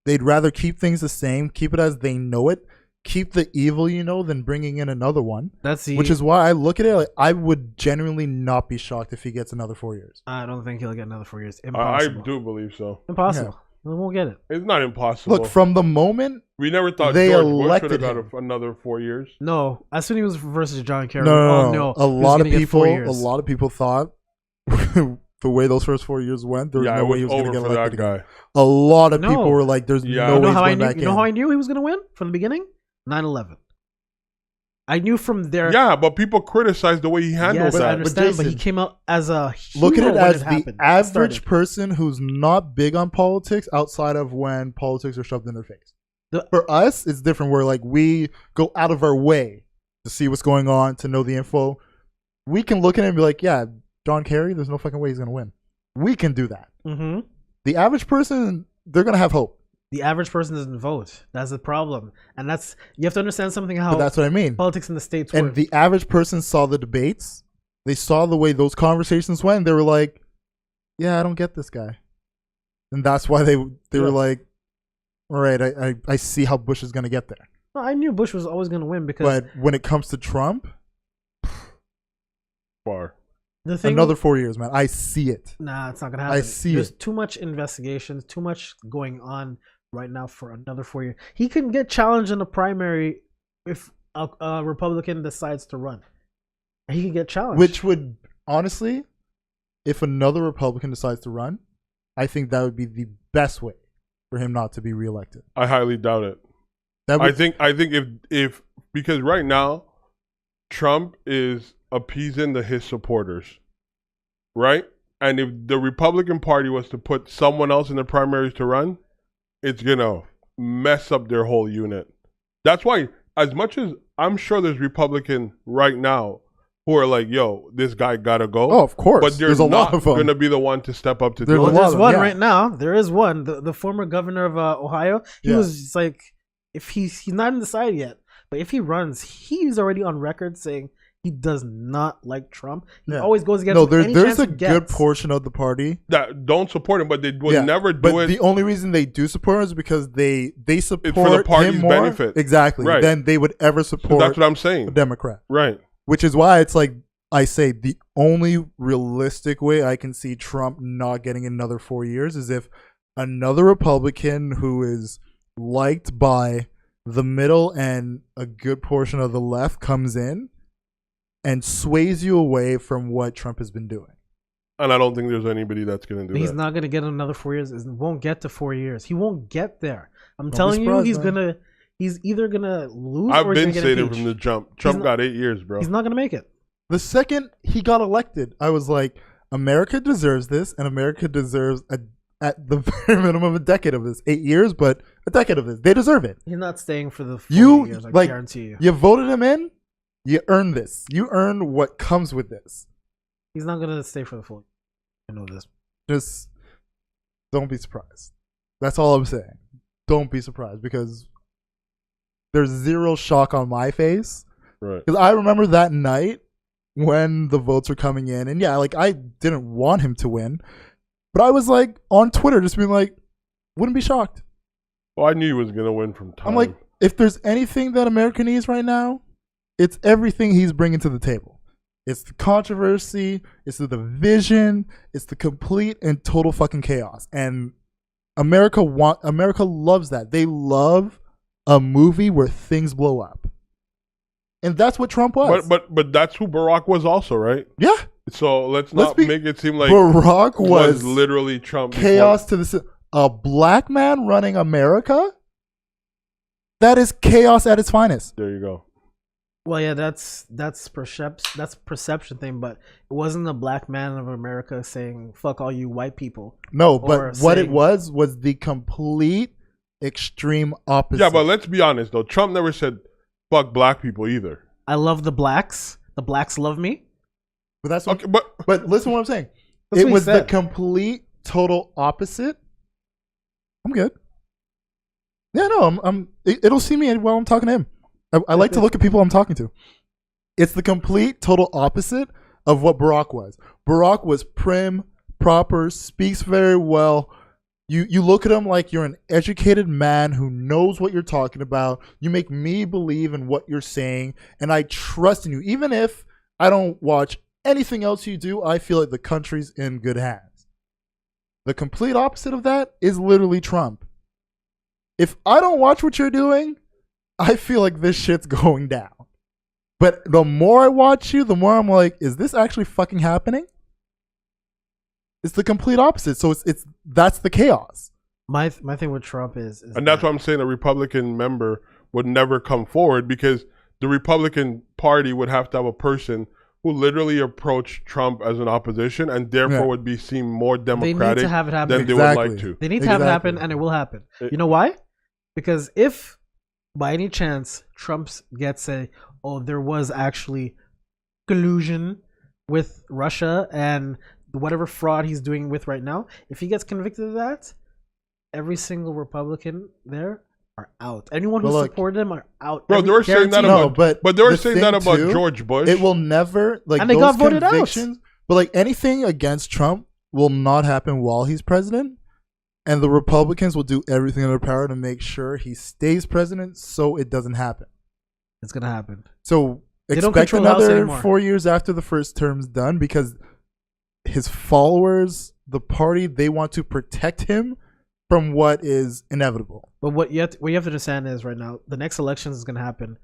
They'd rather keep things the same, keep it as they know it, keep the evil you know, than bringing in another one. Which is why I look at it like I would genuinely not be shocked if he gets another 4 years. I don't think he'll get another 4 years. I Impossible. do believe so. Impossible. He won't get it. It's not impossible. Look, from the moment we never thought they George Bush elected would have him. got another 4 years. No, as soon as he was versus John Kerry. No. A he was lot of gonna get 4 people, years. thought the way those first 4 years went, there was Yeah, no it way he was was going to over get for elected that again. guy. A lot of No. people were like, "There's Yeah. no You know way how he's I going knew? back You in." know how I knew he was going to win from the beginning? 9/11. I knew from there. Yeah, but people criticized the way he handled Yes, I that. understand, but he Jason, came out as a hero Look at it when as the happened. It average started. person who's not big on politics outside of when politics are shoved in their face. The- For us, it's different. Where like we go out of our way to see what's going on, to know the info. We can look at it and be like, "Yeah, John Kerry, there's no fucking way he's going to win." We can do that. Mhm. The average person, they're going to have hope. The average person doesn't vote. That's the problem, and you have to understand something how But that's what I mean. politics in the states And work. the average person saw the debates. They saw the way those conversations went. And they were like, "Yeah, I don't get this guy," and that's why they were like, "All right, I see how Bush is going to get there." No, I knew Bush was always going to win because But when it comes to Trump, Far. the thing. another 4 years, man. I see it. Nah, it's not going to happen. I see There's it. too much investigations, too much going on right now for another 4 years. He can get challenged in a primary if a Republican decides to run. He can get challenged. Which would, honestly, if another Republican decides to run, I think that would be the best way for him not to be reelected. I highly doubt it. That would, I think if because right now Trump is appeasing his supporters, right? And if the Republican Party was to put someone else in the primaries to run, it's gonna mess up their whole unit. That's why, as much as I'm sure there's Republican right now who are like, "Yo, this guy gotta go." Oh, of course. But There's a lot not of them. gonna be the one to step up to There's do a it. lot there's of one them, yeah. right now. There is one. The former governor of Ohio. He Yeah. was just like, if he's not undecided yet, but if he runs, he's already on record saying he does not like Trump. He Yeah. always goes against. No, him any there's chance a he good gets. portion of the party. That don't support him, but they would Yeah, never do but it. the only reason they do support him is because they support for the party's him more, benefit. exactly, Right. than they would ever So support that's what I'm a saying. Democrat. Right. Which is why it's like I say the only realistic way I can see Trump not getting another 4 years is if another Republican who is liked by the middle and a good portion of the left comes in and sways you away from what Trump has been doing. And I don't think there's anybody that's going to do He's that. not going to get another 4 years. He won't get to 4 years. He won't get there. I'm Don't telling be you, surprised, he's either gonna lose I've or he's been gonna get saying impeached. from the jump. Trump not- got 8 years, bro. He's not gonna make it. The second he got elected, I was like, America deserves this, and America deserves at the very minimum a decade of this. 8 years, but a decade of this. They deserve it. He's not staying for the 4 You years. I like guarantee you. you voted him in. You earned this. You earn what comes with this. He's not gonna stay for the full. I know this. Just don't be surprised. That's all I'm saying. Don't be surprised because there's zero shock on my face. Right. Because I remember that night when the votes were coming in, and yeah, like I didn't want him to win, but I was like on Twitter just being like, wouldn't be shocked. Well, I knew he was going to win from time. I'm like, if there's anything that America needs right now, it's everything he's bringing to the table. It's the controversy. It's the division. It's the complete and total fucking chaos. And America loves that. They love a movie where things blow up. And that's what Trump was. But that's who Barack was also, right? Yeah. So let's not make it seem like Barack was literally Trump. Chaos to the a black man running America. That is chaos at its finest. There you go. Well, yeah, that's perception thing, but it wasn't a black man of America saying "fuck all you white people." No, but what it was the complete extreme opposite. Yeah, but let's be honest though. Trump never said "fuck black people" either. I love the blacks. The blacks love me. But that's what, okay, but listen to what I'm saying. It was the complete total opposite. I'm good. Yeah, no, it'll see me while I'm talking to him. I like to look at people I'm talking to. It's the complete total opposite of what Barack was. Barack was prim, proper, speaks very well. You look at him like you're an educated man who knows what you're talking about. You make me believe in what you're saying, and I trust in you. Even if I don't watch anything else you do, I feel like the country's in good hands. The complete opposite of that is literally Trump. If I don't watch what you're doing, I feel like this shit's going down. But the more I watch you, the more I'm like, is this actually fucking happening? It's the complete opposite. So that's the chaos. My thing with Trump is and that's why I'm saying a Republican member would never come forward, because the Republican Party would have to have a person who literally approached Trump as an opposition and therefore would be seen more democratic they need to have it happen. than they would like to. They need to have it happen, and it will happen. You know why? Because if by any chance Trump gets there was actually collusion with Russia and whatever fraud he's doing with right now, if he gets convicted of that, every single Republican there are out. Anyone who supported him are out. Bro, they were saying that about, but they were saying that about George Bush. It will never, like, and they got voted out. But like anything against Trump will not happen while he's president. And the Republicans will do everything in their power to make sure he stays president so it doesn't happen. It's going to happen. So expect another 4 years after the first term's done, because his followers, the party, they want to protect him from what is inevitable. But what you have to understand is right now, the next election is going to happen.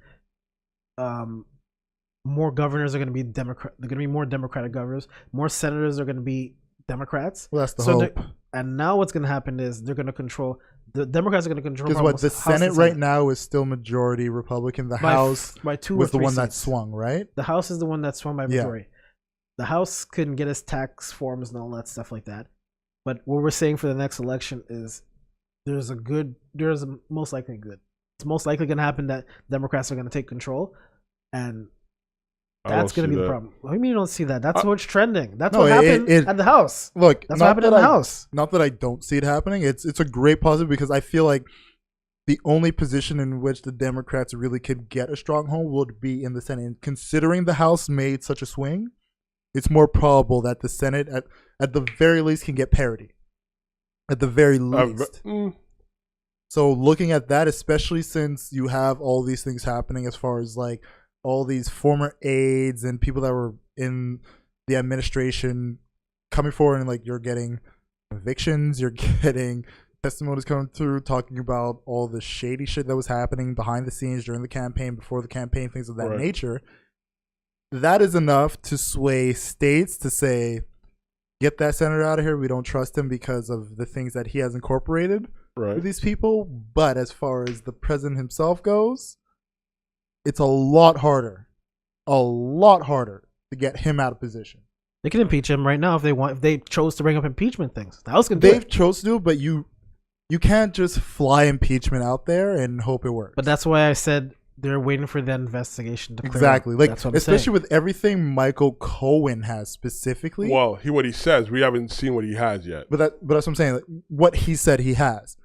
More governors are going to be Democrat. They're going to be more Democratic governors. More senators are going to be Democrats. Well, that's the hope. And now what's going to happen is they're going to control. The Democrats are going to control. Because what the Senate right now is still majority Republican. The House by 2 was or 3 the one seats. that swung, right? The House is the one that swung by majority. The House couldn't get his tax forms and all that stuff like that. But what we're saying for the next election is there's most likely good. It's most likely going to happen that Democrats are going to take control, and that's going to be the problem. What do you mean you don't see that? That's what's trending. That's what happened at the House. Look, that's what happened in the House. Not that I don't see it happening. It's a great positive, because I feel like the only position in which the Democrats really could get a stronghold would be in the Senate. And considering the House made such a swing, it's more probable that the Senate, at the very least, can get parity. At the very least. So looking at that, especially since you have all these things happening as far as like all these former aides and people that were in the administration coming forward, and like you're getting evictions, you're getting testimonies coming through talking about all the shady shit that was happening behind the scenes during the campaign, before the campaign, things of that nature. That is enough to sway states to say, get that senator out of here. We don't trust him because of the things that he has incorporated with these people. But as far as the president himself goes, it's a lot harder to get him out of position. They can impeach him right now if they want. If they chose to bring up impeachment things, the House can do it. They've chose to do it, but you can't just fly impeachment out there and hope it works. But that's why I said they're waiting for that investigation to clear exactly. Up. Like, that's what I'm especially saying. with everything Michael Cohen has specifically. Well, what he says, we haven't seen what he has yet. But that's what I'm saying. Like, what he said he has.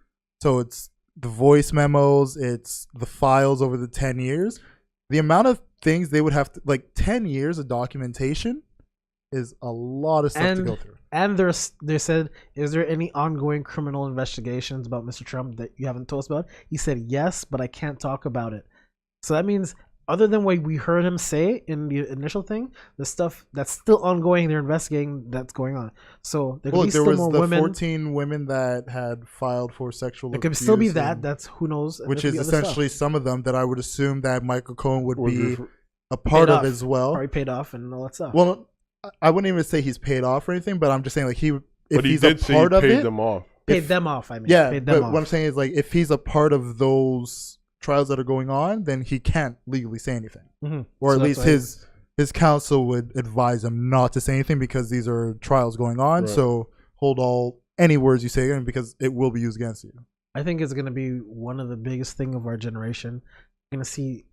So it's the voice memos, it's the files over the 10 years. The amount of things they would have to, like, 10 years of documentation is a lot of stuff to go through. And they said, is there any ongoing criminal investigations about Mr. Trump that you haven't told us about? He said, yes, but I can't talk about it. So that means other than what we heard him say in the initial thing, the stuff that's still ongoing, they're investigating that's going on. So there could be There still was more the women. 14 women that had filed for sexual It abuse. could still be and- that. That's who knows. which There could is be other essentially stuff. some of them that I would assume that Michael Cohen would Was be ref- a part Paid of off. as well. Probably paid off and all that stuff. Well, I wouldn't even say he's paid off or anything, but I'm just saying like if But he he's did a say part he of paid it, them off. paid if- them off. I mean, yeah. paid them But off. what I'm saying is like if he's a part of those trials that are going on, then he can't legally say anything, Mhm. or So at that's least why his counsel would advise him not to say anything because these are trials going on. Right. So hold any words you say in because it will be used against you. I think it's gonna be one of the biggest thing of our generation. We're gonna see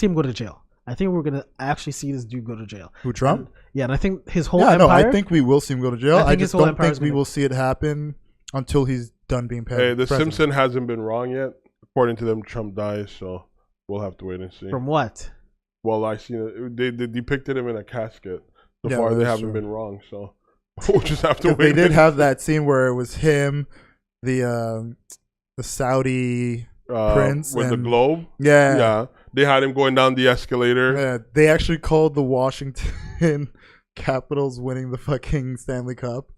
him go to jail. I think we're gonna actually see this dude go to jail. Who, Trump? And, yeah, and I think his whole Yeah, no, empire. I think we will see him go to jail. I I, think his just whole don't empire's think we gonna- will see it happen until he's done being paid. Hey, the Simpson hasn't been wrong yet. According to them, Trump dies, so we'll have to wait and see. From what? Well, I seen it. They depicted him in a casket. So Yeah, far, they that's haven't true. been wrong. So we'll just have to wait. They did and have that scene where it was him, the Saudi prince with the and- globe. yeah, Yeah, they had him going down the escalator. yeah. They actually called the Washington Capitals winning the fucking Stanley Cup.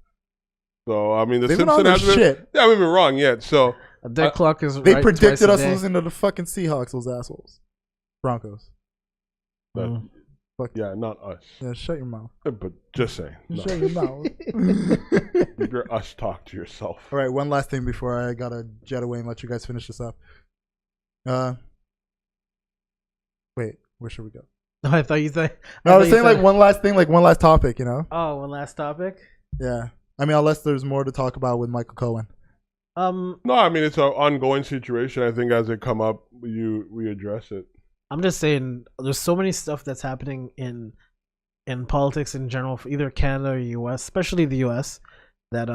So I mean, the They've been on Simpson their hasn't been. shit. They haven't been wrong yet. So A dead clock is They right predicted twice a us day. losing to the fucking Seahawks. Those assholes, Broncos. but, Mm. Fuck yeah, not us. yeah, shut your mouth. But just saying, no. Shut your mouth. Your us talk to yourself. All right, one last thing before I gotta jet away and let you guys finish this up. Wait, where should we go? I thought you said. No, I was thought you saying like said- one last thing, like one last topic, you know? Oh, one last topic. Yeah. I mean, unless there's more to talk about with Michael Cohen. No, I mean it's an ongoing situation. I think as it come up, we address it. I'm just saying, there's so many stuff that's happening in politics in general, for either Canada or U.S., especially the U.S., that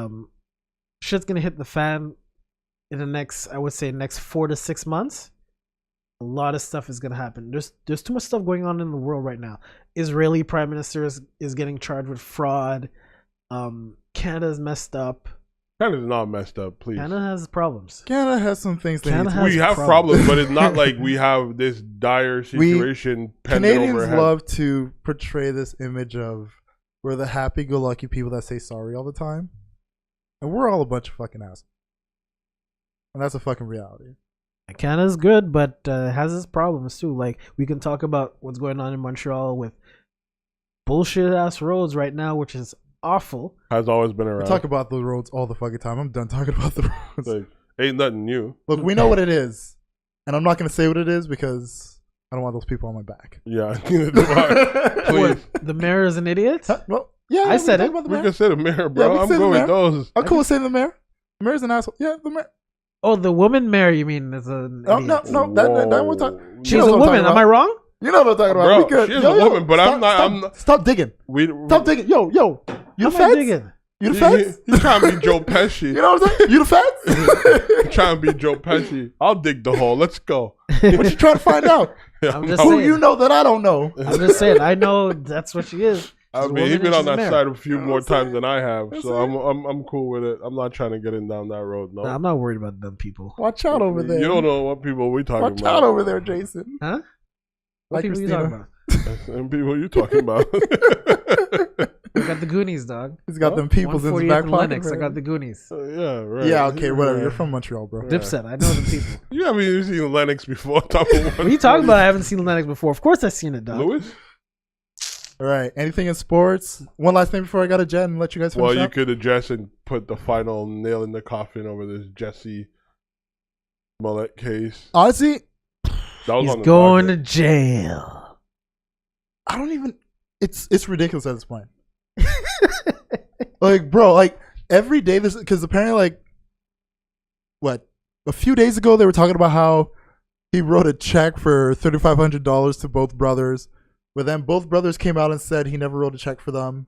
shit's gonna hit the fan in the next, I would say, next 4 to 6 months. A lot of stuff is gonna happen. There's too much stuff going on in the world right now. Israeli prime minister is getting charged with fraud. Canada's messed up. Canada's not messed up, please. Canada has problems. Canada has some things they Canada need to has We have problems. problems, but it's not like we have this dire situation pending Canadians overhead. love to portray this image of we're the happy-go-lucky people that say sorry all the time. And we're all a bunch of fucking assholes. And that's a fucking reality. Canada's good, but has its problems too. Like, we can talk about what's going on in Montreal with bullshit ass roads right now, which is awful. Has always been We around. talk about the roads all the fucking time. I'm done talking about the roads. Like, ain't nothing new. Look, we know what it is. And I'm not going to say what it is because I don't want those people on my back. Yeah, neither do I. Please. What, the mayor is an idiot? Huh? Well, yeah, I we said can it. talk about the We mayor. can say the mayor, bro. Yeah, we can I'm say the going with mayor. those. I'm cool with saying the mayor. The mayor's an asshole. Yeah, the mayor. Oh, the woman mayor, you mean, is an No, idiot. no, that we're talking. Whoa. She's a woman. Am I wrong? You know what I'm talking about. Bro, We good. she is a woman, but I'm not- I'm not- Stop digging. We, Stop digging. Yo, you the How am I feds? digging? You the feds? He's trying to be Joe Pesci. You know what I'm saying? You the feds? He's trying to be Joe Pesci. I'll dig the hole. Let's go. What you trying to find out? I'm just Who saying. you know that I don't know? I'm just saying. I know that's what she is. I She's a mean, he's woman been and on she's a that mayor. side a few You know more what I'm times than I have, That's so it. I'm cool with it. I'm not trying to get in down that road. No, Nah, I'm not worried about them people. Watch out over there. You don't know what people we talking Watch about. out over there, Jason. Huh? What Like people you Christina. talking about? And people you talking about. I got the Goonies, dog. He's got them peoples in his 148th back and pocket. Lennox. I man. got the Goonies. Yeah, right. Yeah, okay, whatever. Yeah. You're from Montreal, bro. Yeah. Dipset. I know the people. You haven't even seen Lennox before. Top of What are you talking about? I haven't seen Lennox before. Of course I've seen it, dog. Lewis? All right. Anything in sports? One last thing before I got to jet and let you guys finish Well, you up. could address and put the final nail in the coffin over this Jesse Smollett case. Honestly, That was He's on the going to docket. jail. I don't even. It's ridiculous at this point. Like, bro, like every day this because apparently, like, what a few days ago they were talking about how he wrote a check for $3,500 to both brothers, but then both brothers came out and said he never wrote a check for them.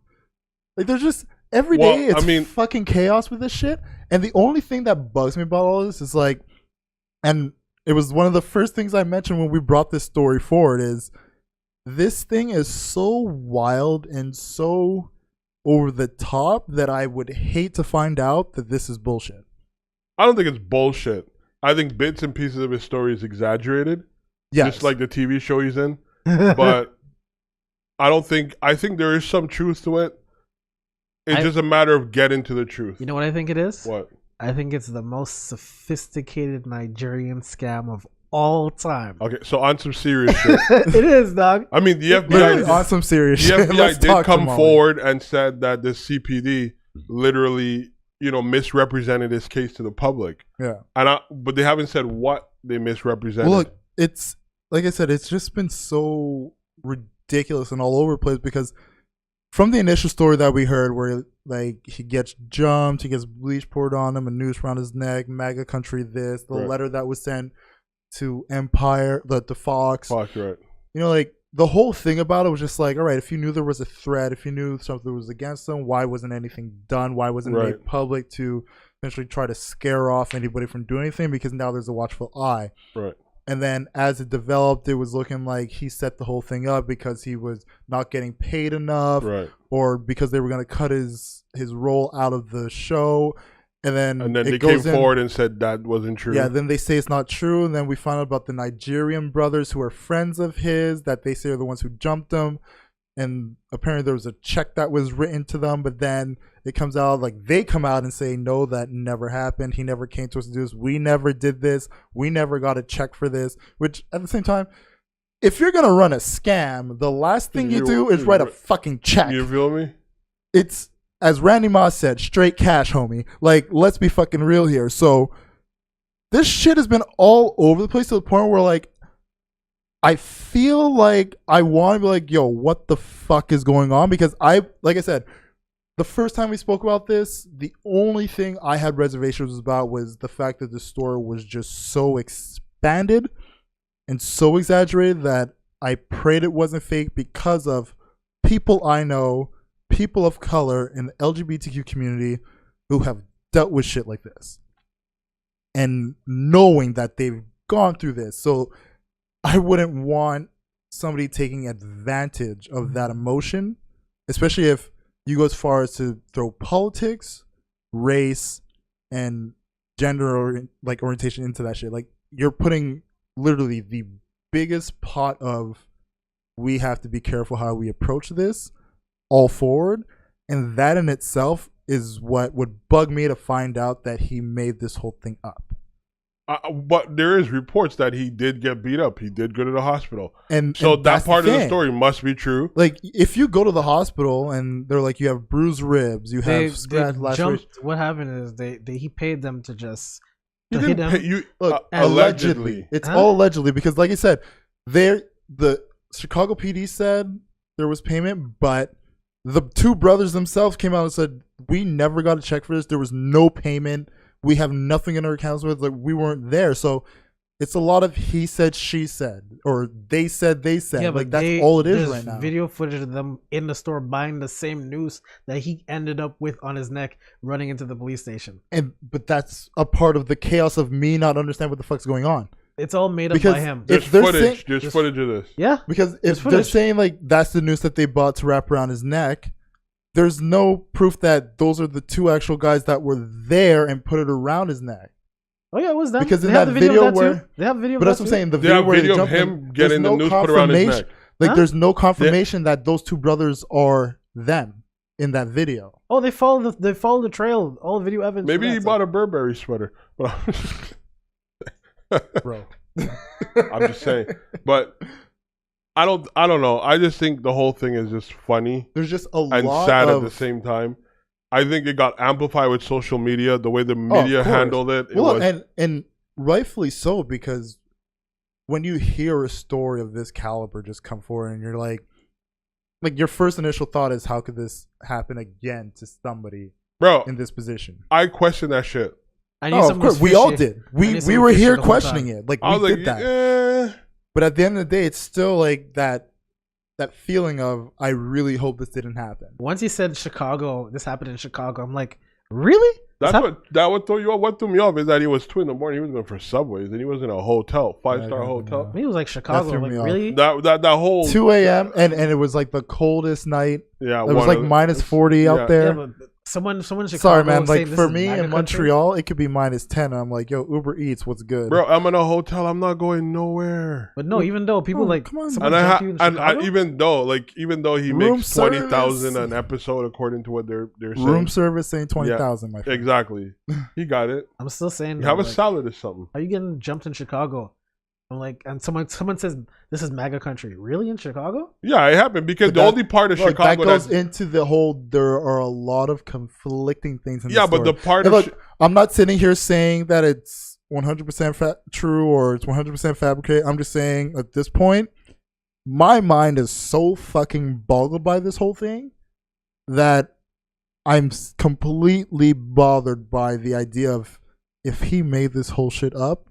Like, there's just every Well, day it's I mean- fucking chaos with this shit. And the only thing that bugs me about all this is like, and it was one of the first things I mentioned when we brought this story forward is this thing is so wild and so over the top that I would hate to find out that this is bullshit. I don't think it's bullshit. I think bits and pieces of his story is exaggerated. Yes. just like the TV show he's in. But I think there is some truth to it. It's just a matter of getting to the truth. You know what I think it is? What? I think it's the most sophisticated Nigerian scam of all time. Okay, so on some serious shit. It is, dog. I mean, the Literally, FBI, on some serious the shit. FBI Let's did talk come to Molly. forward and said that the CPD literally, misrepresented this case to the public. Yeah. But they haven't said what they misrepresented. Well, look, it's like I said, it's just been so ridiculous and all over the place because from the initial story that we heard where like he gets jumped, he gets bleach poured on him, a noose around his neck, MAGA country this, the Right. letter that was sent to Empire, to Fox. Fuck, right. Like the whole thing about it was just like, all right, if you knew there was a threat, if you knew something was against them, why wasn't anything done? Why wasn't it Right. made public to essentially try to scare off anybody from doing anything? Because now there's a watchful eye. Right. And then as it developed, it was looking like he set the whole thing up because he was not getting paid enough, Right. or because they were going to cut his role out of the show. And then they it came goes in, forward and said that wasn't true. yeah, then they say it's not true. And then we found out about the Nigerian brothers who are friends of his that they say are the ones who jumped him. And apparently there was a check that was written to them, but then it comes out like they come out and say, no, that never happened. He never came to us to do this. We never did this. We never got a check for this. Which at the same time, if you're going to run a scam, the last thing you do is write a fucking check. You feel me? It's, as Randy Moss said, straight cash, homie. Like, let's be fucking real here. So this shit has been all over the place to the point where, like, I feel like I want to be like, yo, what the fuck is going on? Because like I said, the first time we spoke about this, the only thing I had reservations about was the fact that the story was just so expanded and so exaggerated that I prayed it wasn't fake because of people I know, people of color in the LGBTQ community who have dealt with shit like this. And knowing that they've gone through this. So I wouldn't want somebody taking advantage of that emotion, especially if you go as far as to throw politics, race, and gender orientation into that shit. Like, you're putting literally the biggest pot of we have to be careful how we approach this all forward, and that in itself is what would bug me to find out that he made this whole thing up. But there is reports that he did get beat up. He did go to the hospital. And that that's part the of the thing. story must be true. Like, if you go to the hospital and they're like, you have bruised ribs, you have scratched lacerations. What happened is he paid them to just You to hit didn't him. pay, you, Look, allegedly. It's all allegedly because, like I said, the Chicago PD said there was payment, but the two brothers themselves came out and said, we never got a check for this. There was no payment. We have nothing in our accounts with. Like, we weren't there. So it's a lot of he said, she said, or they said, they said. Yeah, like, but that's all it is there's right now. Video footage of them in the store buying the same noose that he ended up with on his neck, running into the police station. But that's a part of the chaos of me not understanding what the fuck's going on. It's all made up Because by him. if There's they're footage. saying- There's footage of this. Yeah, Because There's if they're footage. saying like that's the noose that they bought to wrap around his neck, there's no proof that those are the two actual guys that were there and put it around his neck. Oh yeah, it was them. Because in They have that the video video of that where- too. They have video. But of that's that what I'm too. saying. The They video have where video they of jumped him there's getting the no noose put around his confirmation- neck. Like, Huh? there's no confirmation that those two brothers are them in that video. Oh, they follow the trail. All video evidence. Maybe for he that, bought a Burberry sweater. But Bro. I'm just saying. But I don't know. I just think the whole thing is just funny There's just a and lot sad of at the same time. I think it got amplified with social media, the way the media of course. handled it. Well, and rightfully so, because when you hear a story of this caliber just come forward and you're like your first initial thought is, how could this happen again to somebody bro, in this position? I question that shit. I knew Oh, of something was course, we all fishy. did. I knew We something were was fishy here the whole questioning time. it. Like, I was we like, did that. But at the end of the day, it's still like that feeling of, I really hope this didn't happen. Once he said Chicago, this happened in Chicago. I'm like, really? that would throw you off. What threw me off is that he was 2 a.m. He was going for Subways and he was in a hotel, 5-star hotel. He was like Chicago. threw Like, me off. really? That whole 2 a.m. and it was like the coldest night. yeah, It was like minus 40 out Yeah, there. but someone in Chicago. Sorry, man. saying Like this for is me MAGA in country? Montreal, it could be -10. And I'm like, yo, Uber Eats, what's good? Bro, I'm in a hotel. I'm not going nowhere. But no, even though people Oh, like come on. someone And jump you in Chicago? even though he Room makes 20,000 service. an episode according to what they're saying. Room service saying 20,000, my friend. Exactly. He got it. I'm still saying, You though, have a like, salad or something. are you getting jumped in Chicago? I'm like, and someone says this is MAGA country. Really in Chicago? Yeah, it happened because But the that- only part of Look, Chicago that goes that's into the whole. There are a lot of conflicting things in yeah, the but the story. part And of look, I'm not sitting here saying that it's 100% true or it's 100% fabricated. I'm just saying at this point, my mind is so fucking boggled by this whole thing that I'm completely bothered by the idea of if he made this whole shit up,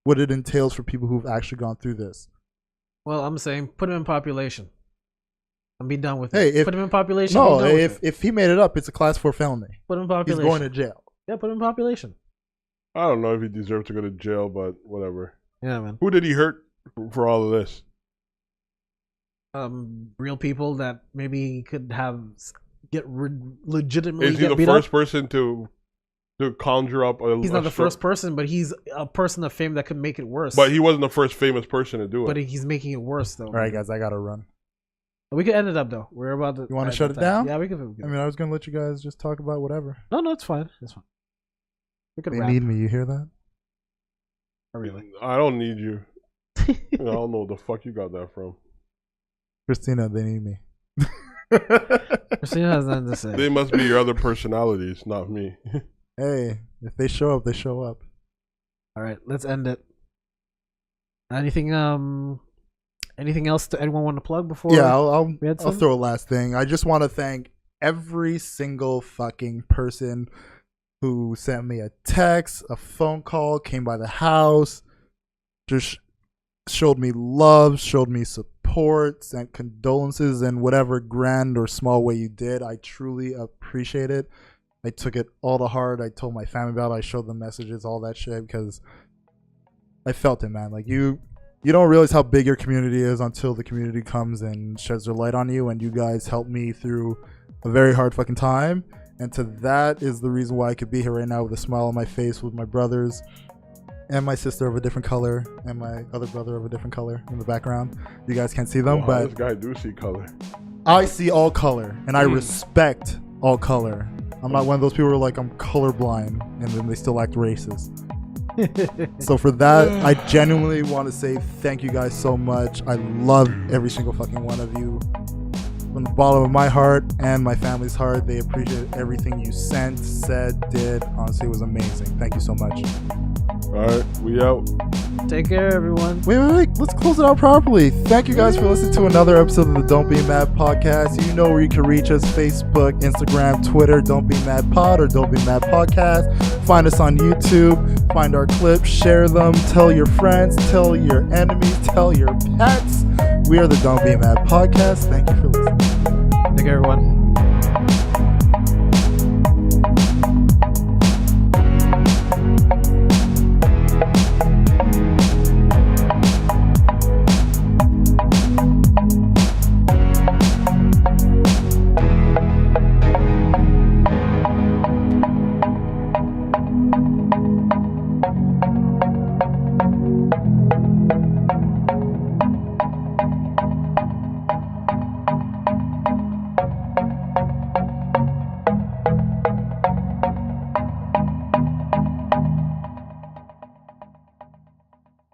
what it entails for people who've actually gone through this. Well, I'm saying put him in population. I'm be done with Hey, it. if- Put him in population. No, be done with it. if he made it up, it's a class 4 felony. Put him in He's population. going to jail. Yeah, put him in population. I don't know if he deserved to go to jail, but whatever. Yeah, man. Who did he hurt for all of this? Real people that maybe could have legitimately Is he get the beat first up. person to conjure up a He's not the stroke? first person, but he's a person of fame that could make it worse. But he wasn't the first famous person to do it. But he's making it worse though. All right, guys, I got to run. We could end it up though. We're about to. You wanna end shut the it time. down? Yeah, we could. I mean, I was going to let you guys just talk about whatever. No, it's fine. It's fine. We could They wrap. need me. You hear that? Not really. I don't need you. I don't know what the fuck you got that from. Christina, they need me. Christina has nothing to say. They must be your other personalities, not me. Hey, if they show up, they show up. All right, let's end it. Anything else to anyone want to plug before? Yeah, I'll we had I'll some? throw a last thing. I just want to thank every single fucking person who sent me a text, a phone call, came by the house, just showed me love, showed me support, sent condolences in whatever grand or small way you did. I truly appreciate it. I took it all to heart. I told my family about it. I showed them messages, all that shit, because I felt it, man. Like you don't realize how big your community is until the community comes and sheds their light on you, and you guys helped me through a very hard fucking time. And to that is the reason why I could be here right now with a smile on my face with my brothers and my sister of a different color and my other brother of a different color in the background. You guys can't see them, Wow, but this guy do see color. I see all color and I respect all color. I'm not one of those people who are like, I'm colorblind and then they still act racist. So for that, I genuinely want to say thank you guys so much. I love every single fucking one of you. From the bottom of my heart and my family's heart, they appreciate everything you sent, said, did. Honestly, it was amazing. Thank you so much. All right, we out. Take care, everyone. Wait. Let's close it out properly. Thank you guys for listening to another episode of the Don't Be Mad podcast. You know where you can reach us: Facebook, Instagram, Twitter, Don't Be Mad Pod or Don't Be Mad Podcast. Find us on YouTube. Find our clips, share them, tell your friends, tell your enemies, tell your pets. We are the Don't Be Mad podcast. Thank you for listening. Take care, everyone.